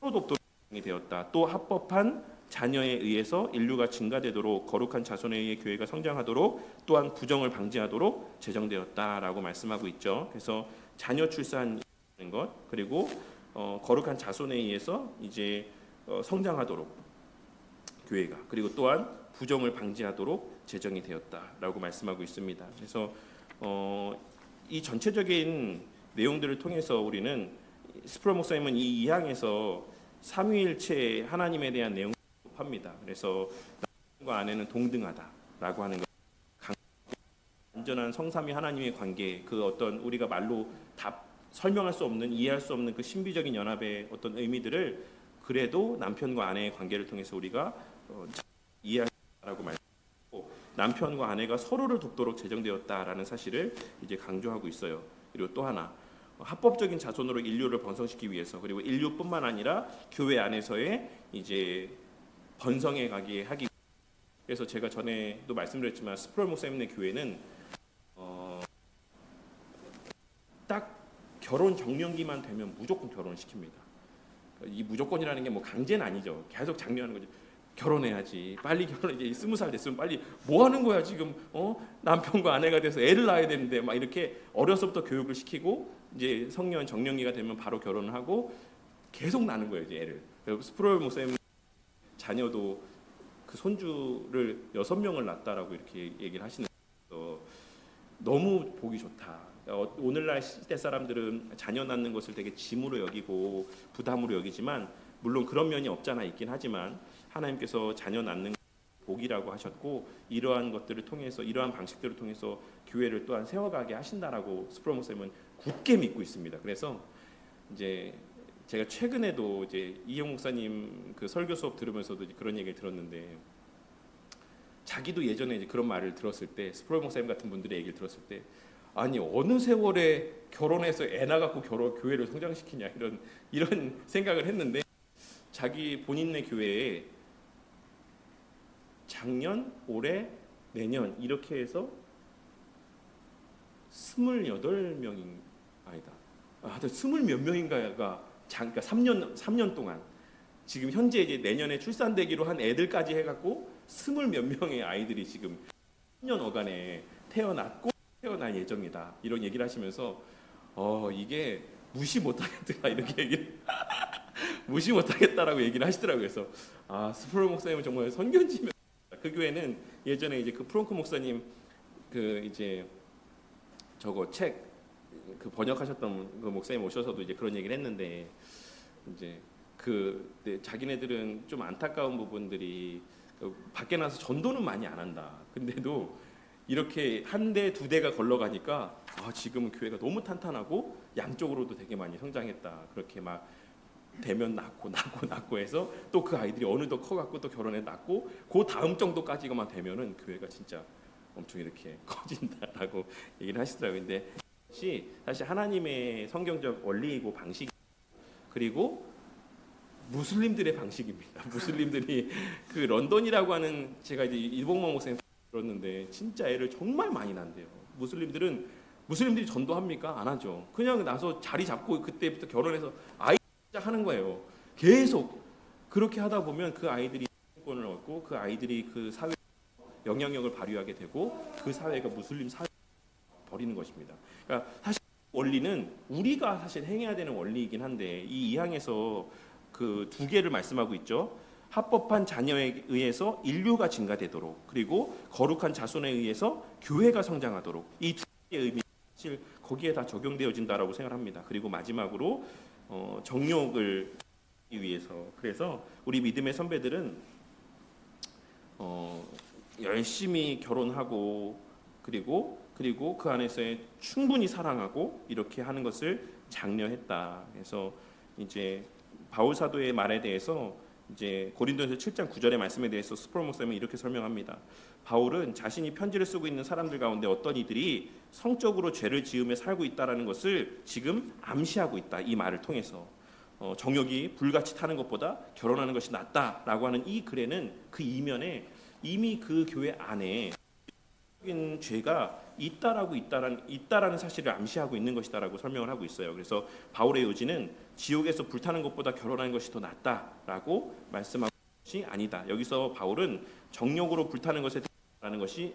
서로 돕도록 되었다. 또 합법한 자녀에 의해서 인류가 증가되도록 거룩한 자손에 의해 교회가 성장하도록 또한 부정을 방지하도록 제정되었다라고 말씀하고 있죠. 그래서 자녀 출산하는 것 그리고 거룩한 자손에 의해서 이제 성장하도록 교회가 그리고 또한 부정을 방지하도록 제정이 되었다라고 말씀하고 있습니다. 그래서 이 전체적인 내용들을 통해서 우리는 스프롤 목사님은 이 2항에서 삼위일체 하나님에 대한 내용을 합니다. 그래서 남편과 아내는 동등하다라고 하는 것, 완전한 성삼위 하나님의 관계, 그 어떤 우리가 말로 다 설명할 수 없는 이해할 수 없는 그 신비적인 연합의 어떤 의미들을 그래도 남편과 아내의 관계를 통해서 우리가 이해하라고 말했고 남편과 아내가 서로를 돕도록 제정되었다라는 사실을 이제 강조하고 있어요. 그리고 또 하나 합법적인 자손으로 인류를 번성시키기 위해서 그리고 인류뿐만 아니라 교회 안에서의 이제 번성해 가게 하기. 그래서 제가 전에도 말씀드렸지만 스프롤 목사님의 교회는 딱 결혼 정년기만 되면 무조건 결혼을 시킵니다. 이 무조건이라는 게 뭐 강제는 아니죠. 계속 장려하는 거죠. 결혼해야지. 빨리 결혼 이제 20살 됐으면 빨리 뭐 하는 거야 지금 남편과 아내가 돼서 애를 낳아야 되는데 막 이렇게 어려서부터 교육을 시키고 이제 성년 정년기가 되면 바로 결혼을 하고 계속 낳는 거예요 이제 애를. 스프롤 목사님 자녀도 그 손주를 6명을 낳았다라고 이렇게 얘기를 하시는 거예요. 너무 보기 좋다. 오늘날 시대 사람들은 자녀 낳는 것을 되게 짐으로 여기고 부담으로 여기지만 물론 그런 면이 없잖아 있긴 하지만 하나님께서 자녀 낳는 복이라고 하셨고 이러한 것들을 통해서 이러한 방식들을 통해서 교회를 또한 세워가게 하신다라고 스프롤 목사님은 굳게 믿고 있습니다. 그래서 이제 제가 최근에도 이제 이영 목사님 그 설교 수업 들으면서도 이제 그런 얘기를 들었는데 자기도 예전에 이제 그런 말을 들었을 때 스프롤 목사님 같은 분들의 얘기를 들었을 때 아니 어느 세월에 결혼해서 애 낳아갖고 교회를 성장시키냐 이런 생각을 했는데 자기 본인의 교회에 작년, 올해, 내년 이렇게 해서 28명인 아니다. 20 몇 명인가가 그러니까 3년 동안 지금 현재 이제 내년에 출산되기로 한 애들까지 해갖고 20 몇 명의 아이들이 지금 10년 어간에 태어날 예정이다. 이런 얘기를 하시면서 이게 무시 못하겠다 이렇게 얘기를 무시 못하겠다라고 얘기를 하시더라고요. 그래서 스프롤 목사님은 정말 선견지면 그 교회는 예전에 이제 그 프랑크 목사님 그 이제 저거 책 그 번역하셨던 그 목사님 오셔서도 이제 그런 얘기를 했는데 이제 자기네들은 좀 안타까운 부분들이 밖에 나서 전도는 많이 안 한다. 근데도 이렇게 한 대, 두 대가 걸러가니까 지금은 교회가 너무 탄탄하고 양쪽으로도 되게 많이 성장했다. 그렇게 막 되면 낳고 해서 또 그 아이들이 어느덧 커갖고 또 결혼해 낳고 그 다음 정도까지만 되면은 교회가 진짜 엄청 이렇게 커진다라고 얘기를 하시더라고요. 근데 사실 하나님의 성경적 원리이고 방식, 그리고 무슬림들의 방식입니다. 무슬림들이 그 런던이라고 하는, 제가 이제 이봉만 목사님 들었는데 진짜 애를 정말 많이 낳는데요. 무슬림들이 전도합니까? 안 하죠. 그냥 나서 자리 잡고 그때부터 결혼해서 아이 시작하는 거예요. 계속 그렇게 하다 보면 그 아이들이 권을 얻고 그 아이들이 그 사회 영향력을 발휘하게 되고 그 사회가 무슬림 사회 버리는 것입니다. 그러니까 사실 원리는 우리가 사실 행해야 되는 원리이긴 한데, 이 2항에서 그 두 개를 말씀하고 있죠. 합법한 자녀에 의해서 인류가 증가되도록, 그리고 거룩한 자손에 의해서 교회가 성장하도록, 이 두 개의 의미 사실 거기에 다 적용되어진다라고 생각합니다. 그리고 마지막으로 정욕을 하기 위해서, 그래서 우리 믿음의 선배들은 열심히 결혼하고 그리고 그 안에서의 충분히 사랑하고 이렇게 하는 것을 장려했다. 그래서 이제 바울 사도의 말에 대해서 이제 고린도전서 7장 9절의 말씀에 대해서 스프롤 목사님은 이렇게 설명합니다. 바울은 자신이 편지를 쓰고 있는 사람들 가운데 어떤 이들이 성적으로 죄를 지으며 살고 있다라는 것을 지금 암시하고 있다. 이 말을 통해서 정욕이 불같이 타는 것보다 결혼하는 것이 낫다라고 하는 이 글에는, 그 이면에 이미 그 교회 안에 죄가 있다라는 사실을 암시하고 있는 것이다라고 설명을 하고 있어요. 그래서 바울의 요지는 지옥에서 불타는 것보다 결혼하는 것이 더 낫다라고 말씀하는 것이 아니다. 여기서 바울은 정욕으로 불타는 것에 대한 것이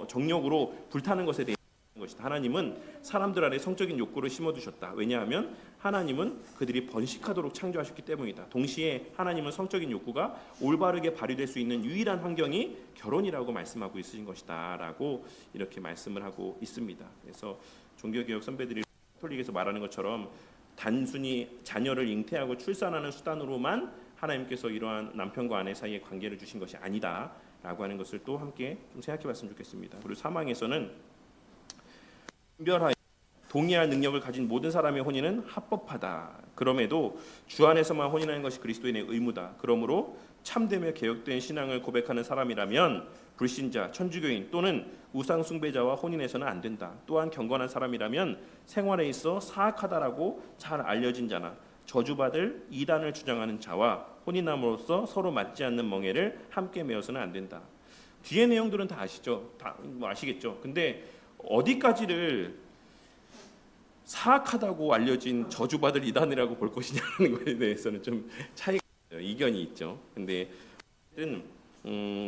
정욕으로 불타는 것에 대한 것이다. 하나님은 사람들 안에 성적인 욕구를 심어두셨다. 왜냐하면 하나님은 그들이 번식하도록 창조하셨기 때문이다. 동시에 하나님은 성적인 욕구가 올바르게 발휘될 수 있는 유일한 환경이 결혼이라고 말씀하고 있으신 것이다 라고 이렇게 말씀을 하고 있습니다. 그래서 종교개혁 선배들이 카톨릭에서 말하는 것처럼 단순히 자녀를 잉태하고 출산하는 수단으로만 하나님께서 이러한 남편과 아내 사이의 관계를 주신 것이 아니다 라고 하는 것을 또 함께 좀 생각해 봤으면 좋겠습니다. 그리고 사망에서는 분별하여 동의할 능력을 가진 모든 사람의 혼인은 합법하다. 그럼에도 주 안에서만 혼인하는 것이 그리스도인의 의무다. 그러므로 참되며 개혁된 신앙을 고백하는 사람이라면 불신자, 천주교인 또는 우상 숭배자와 혼인해서는 안 된다. 또한 경건한 사람이라면 생활에 있어 사악하다라고 잘 알려진 자나 저주받을 이단을 주장하는 자와 혼인함으로써 서로 맞지 않는 멍에를 함께 메어서는 안 된다. 뒤에 내용들은 다 아시죠? 다 아시겠죠? 근데 어디까지를 사악하다고 알려진 저주받을 이단이라고 볼 것이냐는 것에 대해서는 좀 차이가 있어요. 이견이 있죠. 근데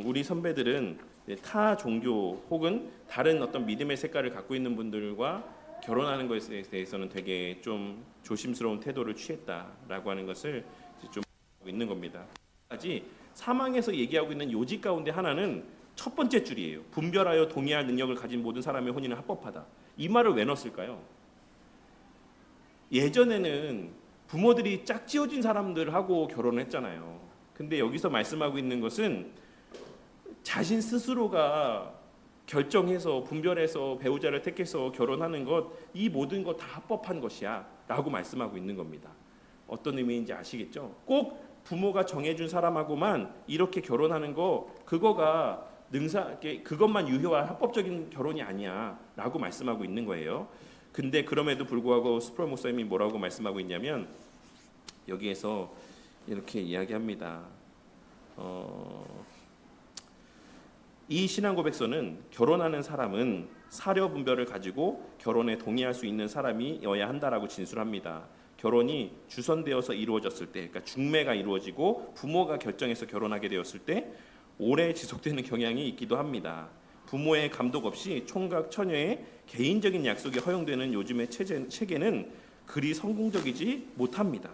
우리 선배들은 타 종교 혹은 다른 어떤 믿음의 색깔을 갖고 있는 분들과 결혼하는 것에 대해서는 되게 좀 조심스러운 태도를 취했다라고 하는 것을 좀 하고 있는 겁니다. 까지 사망에서 얘기하고 있는 요지 가운데 하나는 첫 번째 줄이에요. 분별하여 동의할 능력을 가진 모든 사람의 혼인은 합법하다. 이 말을 왜 넣었을까요? 예전에는 부모들이 짝지어진 사람들하고 결혼을 했잖아요. 근데 여기서 말씀하고 있는 것은 자신 스스로가 결정해서 분별해서 배우자를 택해서 결혼하는 것, 이 모든 것 다 합법한 것이야 라고 말씀하고 있는 겁니다. 어떤 의미인지 아시겠죠? 꼭 부모가 정해준 사람하고만 이렇게 결혼하는 거, 그거가 그것만 유효한 합법적인 결혼이 아니야 라고 말씀하고 있는 거예요. 근데 그럼에도 불구하고 스프롤 목사님이 뭐라고 말씀하고 있냐면, 여기에서 이렇게 이야기합니다. 이 신앙 고백서는 결혼하는 사람은 사려 분별을 가지고 결혼에 동의할 수 있는 사람이어야 한다라고 진술합니다. 결혼이 주선되어서 이루어졌을 때, 그러니까 중매가 이루어지고 부모가 결정해서 결혼하게 되었을 때 오래 지속되는 경향이 있기도 합니다. 부모의 감독 없이 총각 처녀의 개인적인 약속이 허용되는 요즘의 체계는 그리 성공적이지 못합니다.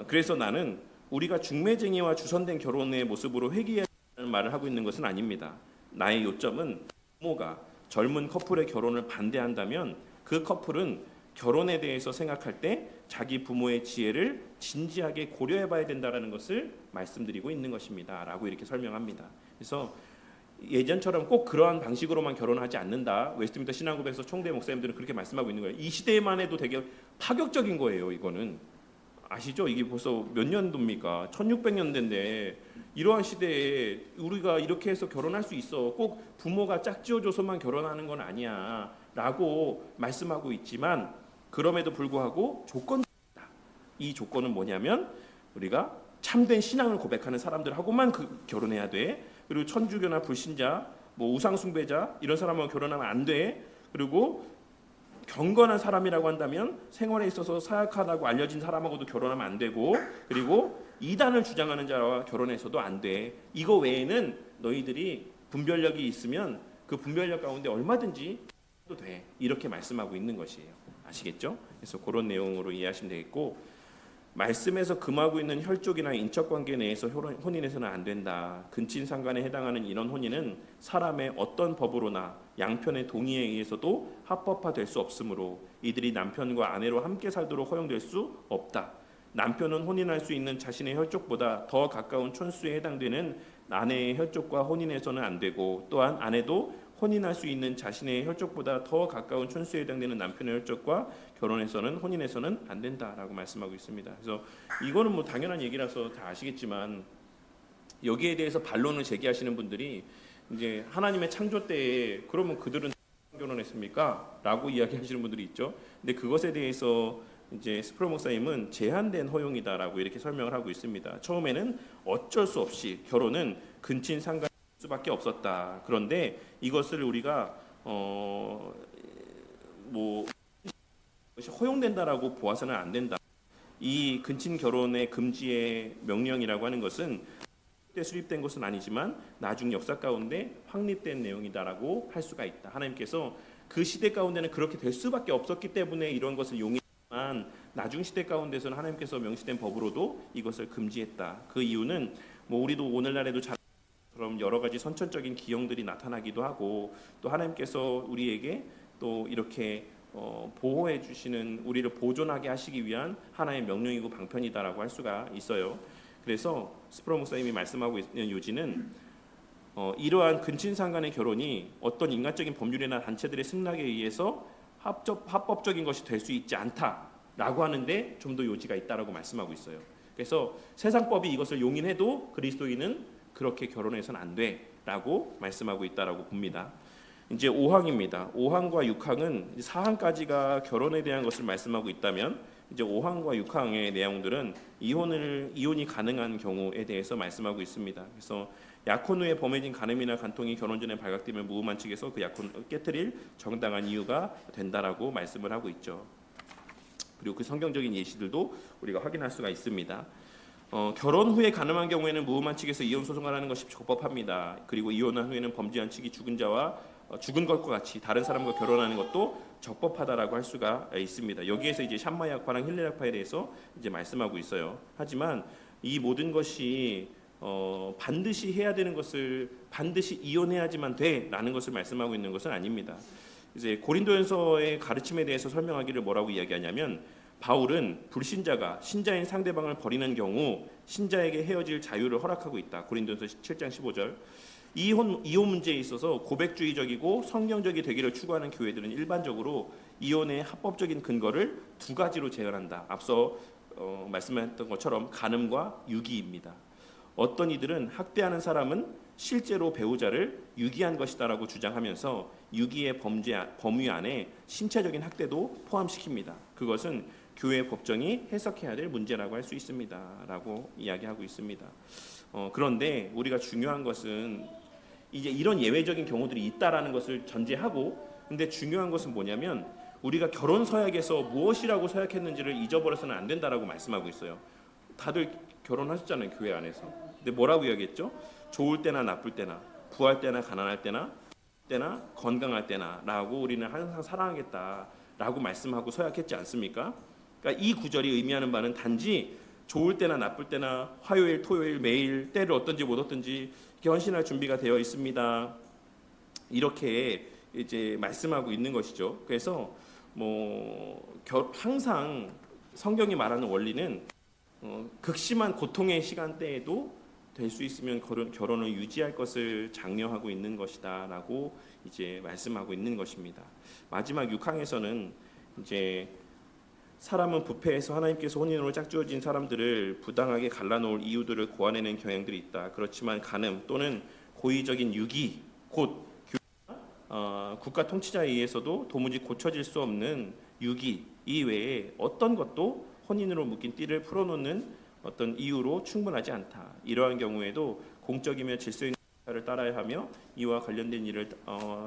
그래서 나는 우리가 중매쟁이와 주선된 결혼의 모습으로 회귀하는 말을 하고 있는 것은 아닙니다. 나의 요점은 부모가 젊은 커플의 결혼을 반대한다면 그 커플은 결혼에 대해서 생각할 때 자기 부모의 지혜를 진지하게 고려해봐야 된다는 것을 말씀드리고 있는 것입니다 라고 이렇게 설명합니다. 그래서 예전처럼 꼭 그러한 방식으로만 결혼하지 않는다. 웨스트민스터 신앙고백에서 총대 목사님들은 그렇게 말씀하고 있는 거예요. 이 시대에만 해도 되게 파격적인 거예요. 이거는 아시죠? 이게 벌써 몇 년도입니까? 1600년대인데 이러한 시대에 우리가 이렇게 해서 결혼할 수 있어. 꼭 부모가 짝지어줘서만 결혼하는 건 아니야 라고 말씀하고 있지만, 그럼에도 불구하고 조건이 있다. 이 조건은 뭐냐면 우리가 참된 신앙을 고백하는 사람들하고만 결혼해야 돼. 그리고 천주교나 불신자, 뭐 우상숭배자 이런 사람하고 결혼하면 안 돼. 그리고 경건한 사람이라고 한다면 생활에 있어서 사약하다고 알려진 사람하고도 결혼하면 안 되고, 그리고 이단을 주장하는 자와 결혼해서도 안 돼. 이거 외에는 너희들이 분별력이 있으면 그 분별력 가운데 얼마든지 해도 돼. 이렇게 말씀하고 있는 것이에요. 아시겠죠? 그래서 그런 내용으로 이해하시면 되겠고, 말씀에서 금하고 있는 혈족이나 인척관계 내에서 혼인해서는 안 된다. 근친상간에 해당하는 이런 혼인은 사람의 어떤 법으로나 양편의 동의에 의해서도 합법화될 수 없으므로 이들이 남편과 아내로 함께 살도록 허용될 수 없다. 남편은 혼인할 수 있는 자신의 혈족보다 더 가까운 촌수에 해당되는 아내의 혈족과 혼인해서는 안 되고, 또한 아내도 혼인할 수 있는 자신의 혈족보다 더 가까운 촌수에 해당되는 남편의 혈족과 결혼해서는 혼인해서는 안 된다라고 말씀하고 있습니다. 그래서 이거는 뭐 당연한 얘기라서 다 아시겠지만, 여기에 대해서 반론을 제기하시는 분들이 이제 하나님의 창조 때에 그러면 그들은 결혼했습니까? 라고 이야기하시는 분들이 있죠. 근데 그것에 대해서 이제 스프로 목사님은 제한된 허용이다라고 이렇게 설명을 하고 있습니다. 처음에는 어쩔 수 없이 결혼은 근친상간 수밖에 없었다. 그런데 이것을 우리가 뭐 허용된다라고 보아서는 안 된다. 이 근친 결혼의 금지의 명령이라고 하는 것은 그때 수립된 것은 아니지만 나중 역사 가운데 확립된 내용이다라고 할 수가 있다. 하나님께서 그 시대 가운데는 그렇게 될 수밖에 없었기 때문에 이런 것을 용인했지만, 나중 시대 가운데서는 하나님께서 명시된 법으로도 이것을 금지했다. 그 이유는 뭐 우리도 오늘날에도 그럼 여러 가지 선천적인 기형들이 나타나기도 하고, 또 하나님께서 우리에게 또 이렇게 보호해 주시는, 우리를 보존하게 하시기 위한 하나의 명령이고 방편이다라고 할 수가 있어요. 그래서 스프로 목사님이 말씀하고 있는 요지는 이러한 근친상간의 결혼이 어떤 인간적인 법률이나 단체들의 승낙에 의해서 합법적인 것이 될 수 있지 않다라고 하는데 좀 더 요지가 있다라고 말씀하고 있어요. 그래서 세상법이 이것을 용인해도 그리스도인은 그렇게 결혼해서는 안 돼라고 말씀하고 있다라고 봅니다. 이제 5항입니다. 5항과 6항은 4항까지가 결혼에 대한 것을 말씀하고 있다면, 이제 5항과 6항의 내용들은 이혼이 가능한 경우에 대해서 말씀하고 있습니다. 그래서 약혼 후에 범해진 간음이나 간통이 결혼 전에 발각되면 무음한 측에서 그 약혼을 깨트릴 정당한 이유가 된다라고 말씀을 하고 있죠. 그리고 그 성경적인 예시들도 우리가 확인할 수가 있습니다. 결혼 후에 간음한 경우에는 무음한 측에서 이혼 소송을 하는 것이 적법합니다. 그리고 이혼한 후에는 범죄한 측이 죽은 것과 같이 다른 사람과 결혼하는 것도 적법하다라고 할 수가 있습니다. 여기에서 이제 샴마 약파랑 힐레 약파에 대해서 이제 말씀하고 있어요. 하지만 이 모든 것이 반드시 해야 되는 것을 반드시 이혼해야지만 돼라는 것을 말씀하고 있는 것은 아닙니다. 이제 고린도전서의 가르침에 대해서 설명하기를 뭐라고 이야기하냐면, 바울은 불신자가 신자인 상대방을 버리는 경우 신자에게 헤어질 자유를 허락하고 있다. 고린도전서 7장 15절. 이혼 문제에 있어서 고백주의적이고 성경적이 되기를 추구하는 교회들은 일반적으로 이혼의 합법적인 근거를 두 가지로 제언한다. 앞서 말씀했던 것처럼 간음과 유기입니다. 어떤 이들은 학대하는 사람은 실제로 배우자를 유기한 것이다라고 주장하면서 유기의 범위 안에 신체적인 학대도 포함시킵니다. 그것은 교회 법정이 해석해야 될 문제라고 할 수 있습니다라고 이야기하고 있습니다. 그런데 우리가 중요한 것은 이제 이런 예외적인 경우들이 있다라는 것을 전제하고, 근데 중요한 것은 뭐냐면 우리가 결혼 서약에서 무엇이라고 서약했는지를 잊어버려서는 안 된다라고 말씀하고 있어요. 다들 결혼하셨잖아요, 교회 안에서. 근데 뭐라고 이야기했죠? 좋을 때나 나쁠 때나, 부할 때나 가난할 때나 건강할 때나라고 우리는 항상 사랑하겠다라고 말씀하고 서약했지 않습니까? 그러니까 이 구절이 의미하는 바는 단지 좋을 때나 나쁠 때나 화요일, 토요일, 매일 때를 얻든지 못 얻든지 헌신할 준비가 되어 있습니다. 이렇게 이제 말씀하고 있는 것이죠. 그래서 항상 성경이 말하는 원리는 극심한 고통의 시간대에도 될 수 있으면 결혼을 유지할 것을 장려하고 있는 것이다라고 이제 말씀하고 있는 것입니다. 마지막 6항에서는 이제 사람은 부패해서 하나님께서 혼인으로 짝지어진 사람들을 부당하게 갈라놓을 이유들을 고안해낸 경향들이 있다. 그렇지만 간음 또는 고의적인 유기 곧 국가 통치자에 의해서도 도무지 고쳐질 수 없는 유기 이외에 어떤 것도 혼인으로 묶인 띠를 풀어놓는 어떤 이유로 충분하지 않다. 이러한 경우에도 공적이며 질서 있는 를 따라야 하며 이와 관련된 일을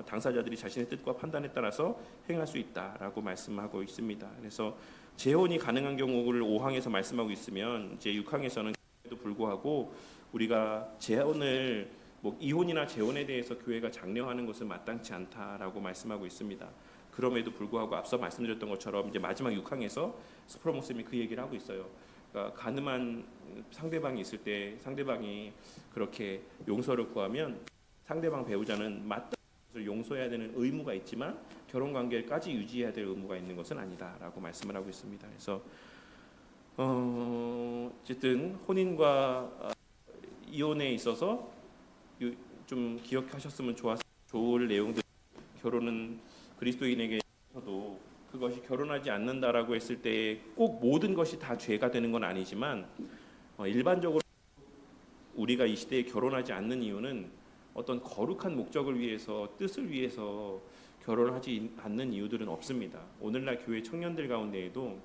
당사자들이 자신의 뜻과 판단에 따라서 행할 수 있다라고 말씀하고 있습니다. 그래서 재혼이 가능한 경우를 5항에서 말씀하고 있으면 이제 6항에서는 에도 불구하고 우리가 재혼을 이혼이나 재혼에 대해서 교회가 장려하는 것은 마땅치 않다라고 말씀하고 있습니다. 그럼에도 불구하고 앞서 말씀드렸던 것처럼 이제 마지막 6항에서 스프로 목사님이 그 얘기를 하고 있어요. 그러니까 가늠한 상대방이 있을 때 상대방이 그렇게 용서를 구하면 상대방 배우자는 마땅한 것을 용서해야 되는 의무가 있지만 결혼 관계까지 유지해야 될 의무가 있는 것은 아니다라고 말씀을 하고 있습니다. 그래서 어쨌든 혼인과 이혼에 있어서 좀 기억하셨으면 좋을 내용들, 결혼은 그리스도인에게서도 그것이 결혼하지 않는다라고 했을 때 꼭 모든 것이 다 죄가 되는 건 아니지만 일반적으로 우리가 이 시대에 결혼하지 않는 이유는 어떤 거룩한 목적을 위해서 뜻을 위해서 결혼하지 않는 이유들은 없습니다. 오늘날 교회 청년들 가운데에도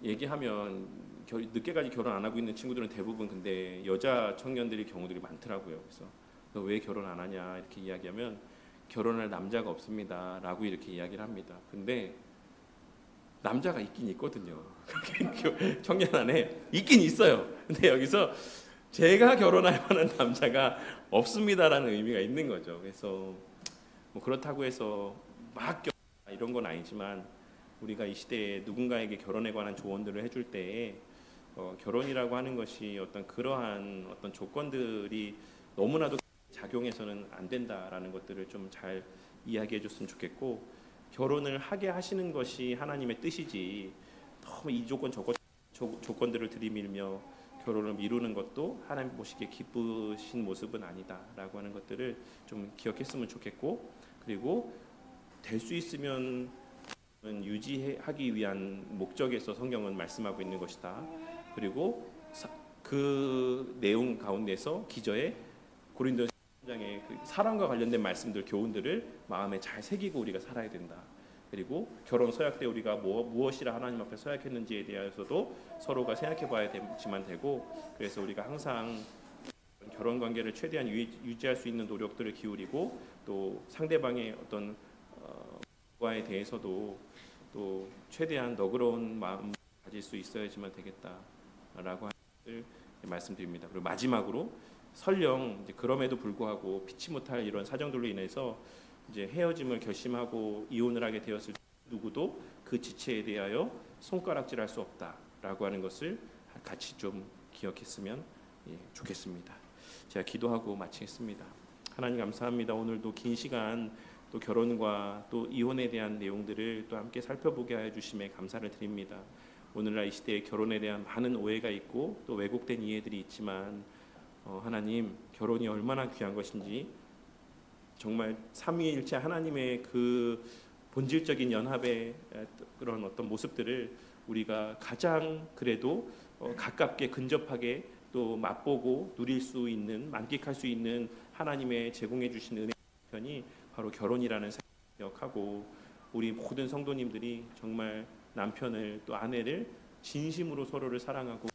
얘기하면 늦게까지 결혼 안 하고 있는 친구들은 대부분 근데 여자 청년들의 경우들이 많더라고요. 그래서 너 왜 결혼 안 하냐 이렇게 이야기하면 결혼할 남자가 없습니다라고 이렇게 이야기를 합니다. 근데 남자가 있긴 있거든요. 청년 안에 있긴 있어요. 근데 여기서 제가 결혼할 만한 남자가 없습니다라는 의미가 있는 거죠. 그래서 그렇다고 해서 막 이런 건 아니지만 우리가 이 시대에 누군가에게 결혼에 관한 조언들을 해줄 때에 결혼이라고 하는 것이 어떤 그러한 어떤 조건들이 너무나도 작용해서는 안 된다라는 것들을 좀 잘 이야기해 줬으면 좋겠고, 결혼을 하게 하시는 것이 하나님의 뜻이지 너무 이 조건 저건 조건들을 들이밀며 결혼을 미루는 것도 하나님 보시기에 기쁘신 모습은 아니다라고 하는 것들을 좀 기억했으면 좋겠고, 그리고 될 수 있으면 유지하기 위한 목적에서 성경은 말씀하고 있는 것이다. 그리고 그 내용 가운데서 기저에 고린도서 3장의 그 사랑과 관련된 말씀들, 교훈들을 마음에 잘 새기고 우리가 살아야 된다. 그리고 결혼 서약 때 우리가 무엇이라 하나님 앞에 서약했는지에 대해서도 서로가 생각해 봐야 되지만 되고, 그래서 우리가 항상 결혼 관계를 최대한 유지할 수 있는 노력들을 기울이고, 또 상대방의 어떤 과에 대해서도 또 최대한 너그러운 마음 가질 수 있어야지만 되겠다라고 하는 말씀드립니다. 그리고 마지막으로 설령 이제 그럼에도 불구하고 피치 못할 이런 사정들로 인해서 이제 헤어짐을 결심하고 이혼을 하게 되었을 때 누구도 그 지체에 대하여 손가락질할 수 없다라고 하는 것을 같이 좀 기억했으면 좋겠습니다. 제가 기도하고 마치겠습니다. 하나님 감사합니다. 오늘도 긴 시간 또 결혼과 또 이혼에 대한 내용들을 또 함께 살펴보게 하여 주심에 감사를 드립니다. 오늘날 이 시대에 결혼에 대한 많은 오해가 있고 또 왜곡된 이해들이 있지만 하나님, 결혼이 얼마나 귀한 것인지, 정말 삼위일체 하나님의 그 본질적인 연합의 그런 어떤 모습들을 우리가 가장 그래도 가깝게 근접하게 또 맛보고 누릴 수 있는, 만끽할 수 있는 하나님의 제공해 주신 은혜의 편이 바로 결혼이라는 생각을 기억하고, 우리 모든 성도님들이 정말 남편을 또 아내를 진심으로 서로를 사랑하고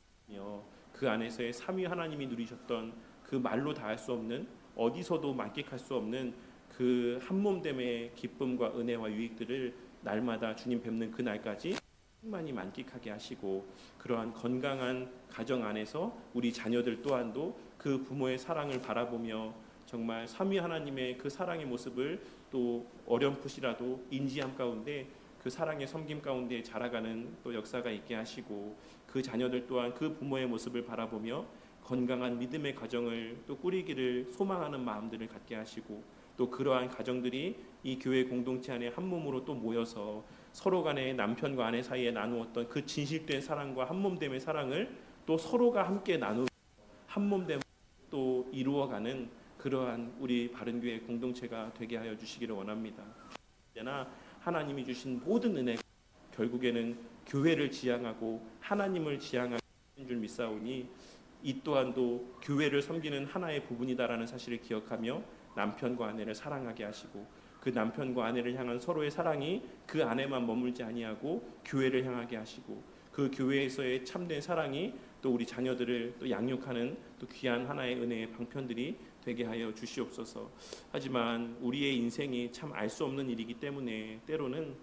그 안에서의 삼위 하나님이 누리셨던 그 말로 다 할 수 없는, 어디서도 만끽할 수 없는 그 한몸됨의 기쁨과 은혜와 유익들을 날마다 주님 뵙는 그 날까지 충만히 만끽하게 하시고, 그러한 건강한 가정 안에서 우리 자녀들 또한도 그 부모의 사랑을 바라보며 정말 삼위 하나님의 그 사랑의 모습을 또 어렴풋이라도 인지함 가운데 그 사랑의 섬김 가운데 자라가는 또 역사가 있게 하시고, 그 자녀들 또한 그 부모의 모습을 바라보며 건강한 믿음의 가정을 또 꾸리기를 소망하는 마음들을 갖게 하시고, 또 그러한 가정들이 이 교회 공동체 안에 한 몸으로 또 모여서 서로 간에 남편과 아내 사이에 나누었던 그 진실된 사랑과 한 몸됨의 사랑을 또 서로가 함께 나누며 한몸됨 또 이루어가는 그러한 우리 바른교회 공동체가 되게 하여 주시기를 원합니다. 언제나 하나님이 주신 모든 은혜가 결국에는 교회를 지향하고 하나님을 지향하는 줄 믿사오니 이 또한도 교회를 섬기는 하나의 부분이다라는 사실을 기억하며 남편과 아내를 사랑하게 하시고 그 남편과 아내를 향한 서로의 사랑이 그 안에만 머물지 아니하고 교회를 향하게 하시고 그 교회에서의 참된 사랑이 또 우리 자녀들을 또 양육하는 또 귀한 하나의 은혜의 방편들이 되게 하여 주시옵소서. 하지만 우리의 인생이 참 알 수 없는 일이기 때문에 때로는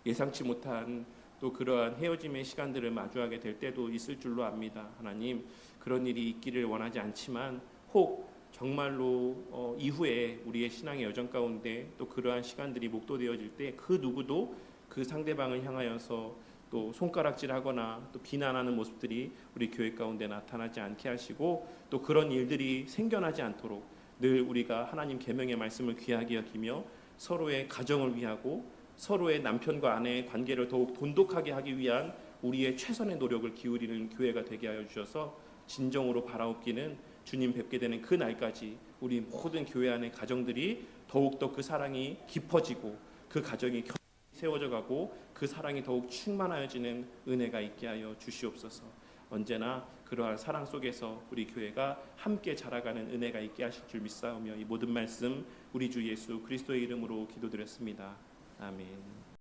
예상치 못한 또 그러한 헤어짐의 시간들을 마주하게 될 때도 있을 줄로 압니다. 하나님, 그런 일이 있기를 원하지 않지만 혹 정말로 이후에 우리의 신앙의 여정 가운데 또 그러한 시간들이 목도되어질 때 그 누구도 그 상대방을 향하여서 또 손가락질하거나 또 비난하는 모습들이 우리 교회 가운데 나타나지 않게 하시고 또 그런 일들이 생겨나지 않도록 늘 우리가 하나님 계명의 말씀을 귀하게 여기며 서로의 가정을 위하고 서로의 남편과 아내의 관계를 더욱 돈독하게 하기 위한 우리의 최선의 노력을 기울이는 교회가 되게 하여 주셔서 진정으로 바라옵기는 주님 뵙게 되는 그 날까지 우리 모든 교회 안의 가정들이 더욱더 그 사랑이 깊어지고 그 가정이 세워져 가고 그 사랑이 더욱 충만하여지는 은혜가 있게 하여 주시옵소서. 언제나 그러한 사랑 속에서 우리 교회가 함께 자라가는 은혜가 있게 하실 줄 믿사오며 이 모든 말씀 우리 주 예수 그리스도의 이름으로 기도드렸습니다. 아멘.